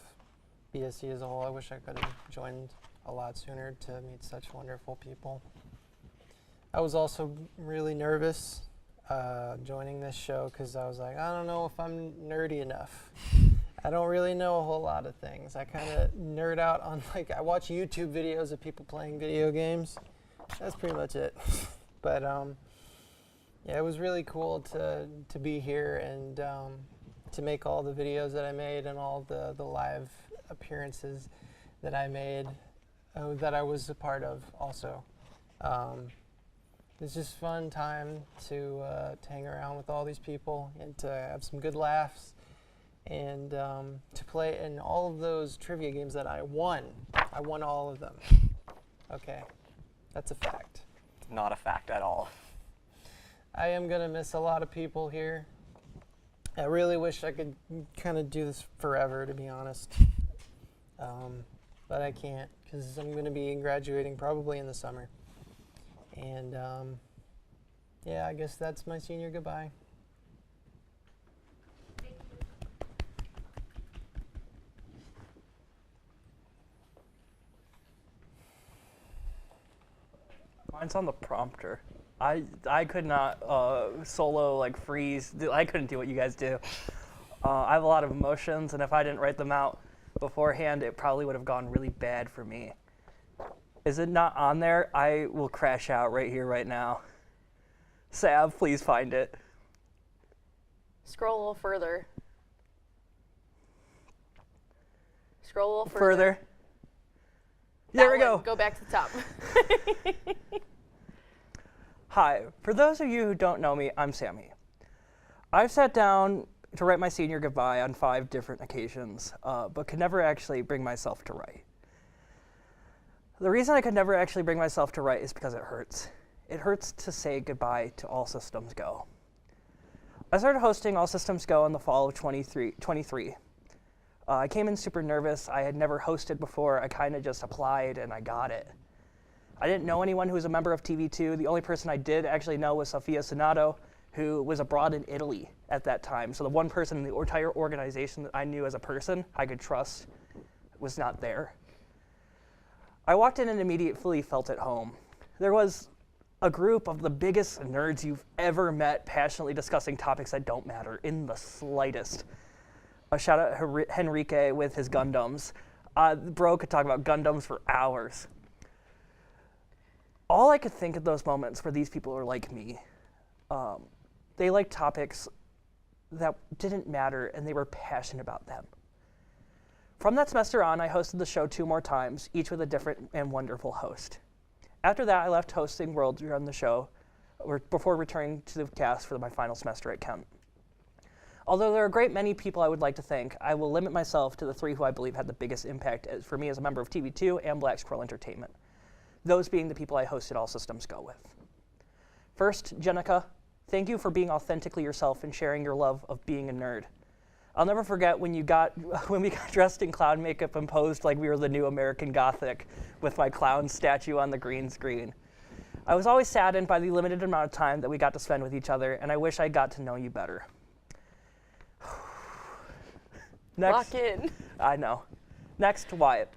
BSE as a whole, I wish I could have joined a lot sooner to meet such wonderful people. I was also really nervous joining this show because I was like, I don't know if I'm nerdy enough. I don't really know a whole lot of things. I kind of nerd out on, like, I watch YouTube videos of people playing video games. That's pretty much it. But yeah, it was really cool to be here and to make all the videos that I made and all the live appearances that I made, that I was a part of also. It's just fun time to hang around with all these people and to have some good laughs and to play in all of those trivia games that I won. I won all of them. Okay, that's a fact. Not a fact at all. I am gonna miss a lot of people here. I really wish I could kind of do this forever, to be honest. But I can't, because I'm going to be graduating probably in the summer. And yeah, I guess that's my senior goodbye. Mine's on the prompter. I could not solo, like, freeze. I couldn't do what you guys do. I have a lot of emotions, and if I didn't write them out beforehand, it probably would have gone really bad for me. Is it not on there? I will crash out right here, right now. Sav, please find it. Scroll a little further. Scroll a little Further. That There we one. go. Go back to the top. Hi, for those of you who don't know me, I'm Sammy. I've sat down to write my senior goodbye on 5 different occasions, but could never actually bring myself to write. The reason I could never actually bring myself to write is because it hurts. It hurts to say goodbye to All Systems Go. I started hosting All Systems Go in the fall of 23. I came in super nervous. I had never hosted before. I kind of just applied and I got it. I didn't know anyone who was a member of TV2. The only person I did actually know was Sofia Sonato, who was abroad in Italy at that time. So the one person in the entire organization that I knew as a person I could trust was not there. I walked in and immediately felt at home. There was a group of the biggest nerds you've ever met passionately discussing topics that don't matter in the slightest. A shout out to Henrique with his Gundams. Bro could talk about Gundams for hours. All I could think at those moments were these people are like me. They liked topics that didn't matter and they were passionate about them. From that semester on, I hosted the show 2 more times, each with a different and wonderful host. After that, I left hosting World to run the show before returning to the cast for my final semester at Kent. Although there are a great many people I would like to thank, I will limit myself to the 3 who I believe had the biggest impact for me as a member of TV2 and Black Squirrel Entertainment. Those being the people I hosted All Systems Go with. First, Jenica, thank you for being authentically yourself and sharing your love of being a nerd. I'll never forget when we got dressed in clown makeup and posed like we were the new American Gothic with my clown statue on the green screen. I was always saddened by the limited amount of time that we got to spend with each other, and I wish I got to know you better. Next, Lock in. I know. Next, Wyatt.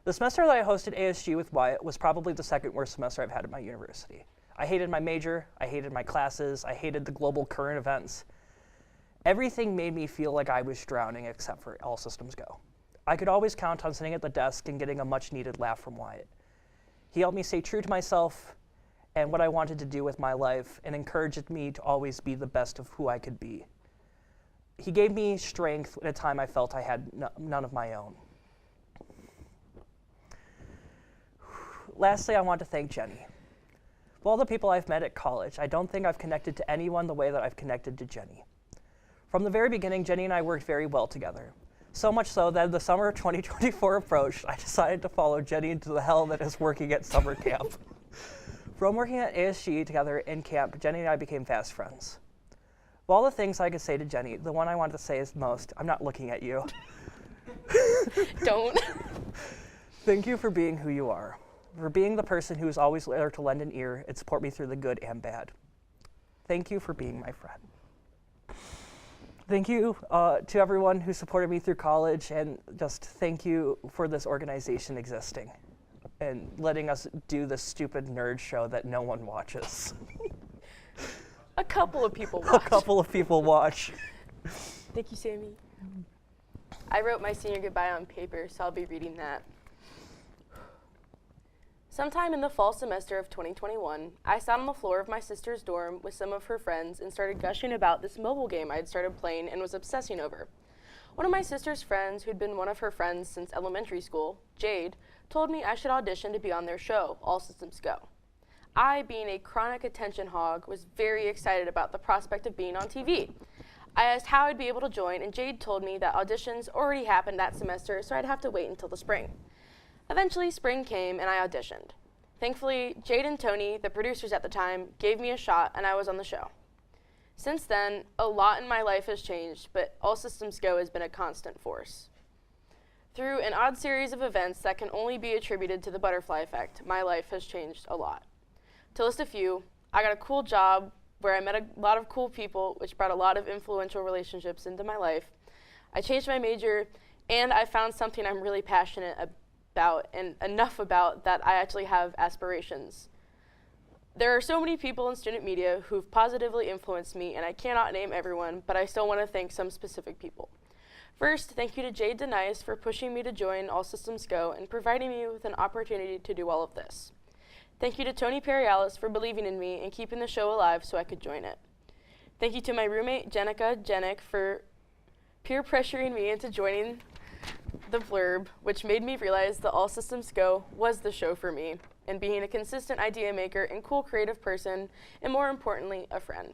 The semester that I hosted ASG with Wyatt was probably the 2nd worst semester I've had at my university. I hated my major, I hated my classes, I hated the global current events. Everything made me feel like I was drowning except for All Systems Go. I could always count on sitting at the desk and getting a much-needed laugh from Wyatt. He helped me stay true to myself and what I wanted to do with my life and encouraged me to always be the best of who I could be. He gave me strength at a time I felt I had none of my own. Lastly, I want to thank Jenny. Of all the people I've met at college, I don't think I've connected to anyone the way that I've connected to Jenny. From the very beginning, Jenny and I worked very well together. So much so that as the summer of 2024 approached, I decided to follow Jenny into the hell that is working at summer camp. From working at ASG together in camp, Jenny and I became fast friends. Of all the things I could say to Jenny, the one I wanted to say is most, I'm not looking at you. Don't. Thank you for being who you are, for being the person who is always there to lend an ear and support me through the good and bad. Thank you for being my friend. Thank you to everyone who supported me through college, and just thank you for this organization existing and letting us do this stupid nerd show that no one watches. A couple of people watch. A couple of people watch. Thank you, Sammy. I wrote my senior goodbye on paper, so I'll be reading that. Sometime in the fall semester of 2021, I sat on the floor of my sister's dorm with some of her friends and started gushing about this mobile game I had started playing and was obsessing over. One of my sister's friends, who'd been one of her friends since elementary school, Jade, told me I should audition to be on their show, All Systems Go. I, being a chronic attention hog, was very excited about the prospect of being on TV. I asked how I'd be able to join, and Jade told me that auditions already happened that semester, so I'd have to wait until the spring. Eventually, spring came, and I auditioned. Thankfully, Jade and Tony, the producers at the time, gave me a shot, and I was on the show. Since then, a lot in my life has changed, but All Systems Go has been a constant force. Through an odd series of events that can only be attributed to the butterfly effect, my life has changed a lot. To list a few, I got a cool job where I met a lot of cool people, which brought a lot of influential relationships into my life. I changed my major, and I found something I'm really passionate about, and enough about that I actually have aspirations. There are so many people in student media who've positively influenced me, and I cannot name everyone, but I still want to thank some specific people. First, thank you to Jade Denice for pushing me to join All Systems Go and providing me with an opportunity to do all of this. Thank you to Tony Perialis for believing in me and keeping the show alive so I could join it. Thank you to my roommate, Jenica Jenick, for peer pressuring me into joining the Blurb, which made me realize that All Systems Go was the show for me, and being a consistent idea maker and cool creative person, and more importantly, a friend.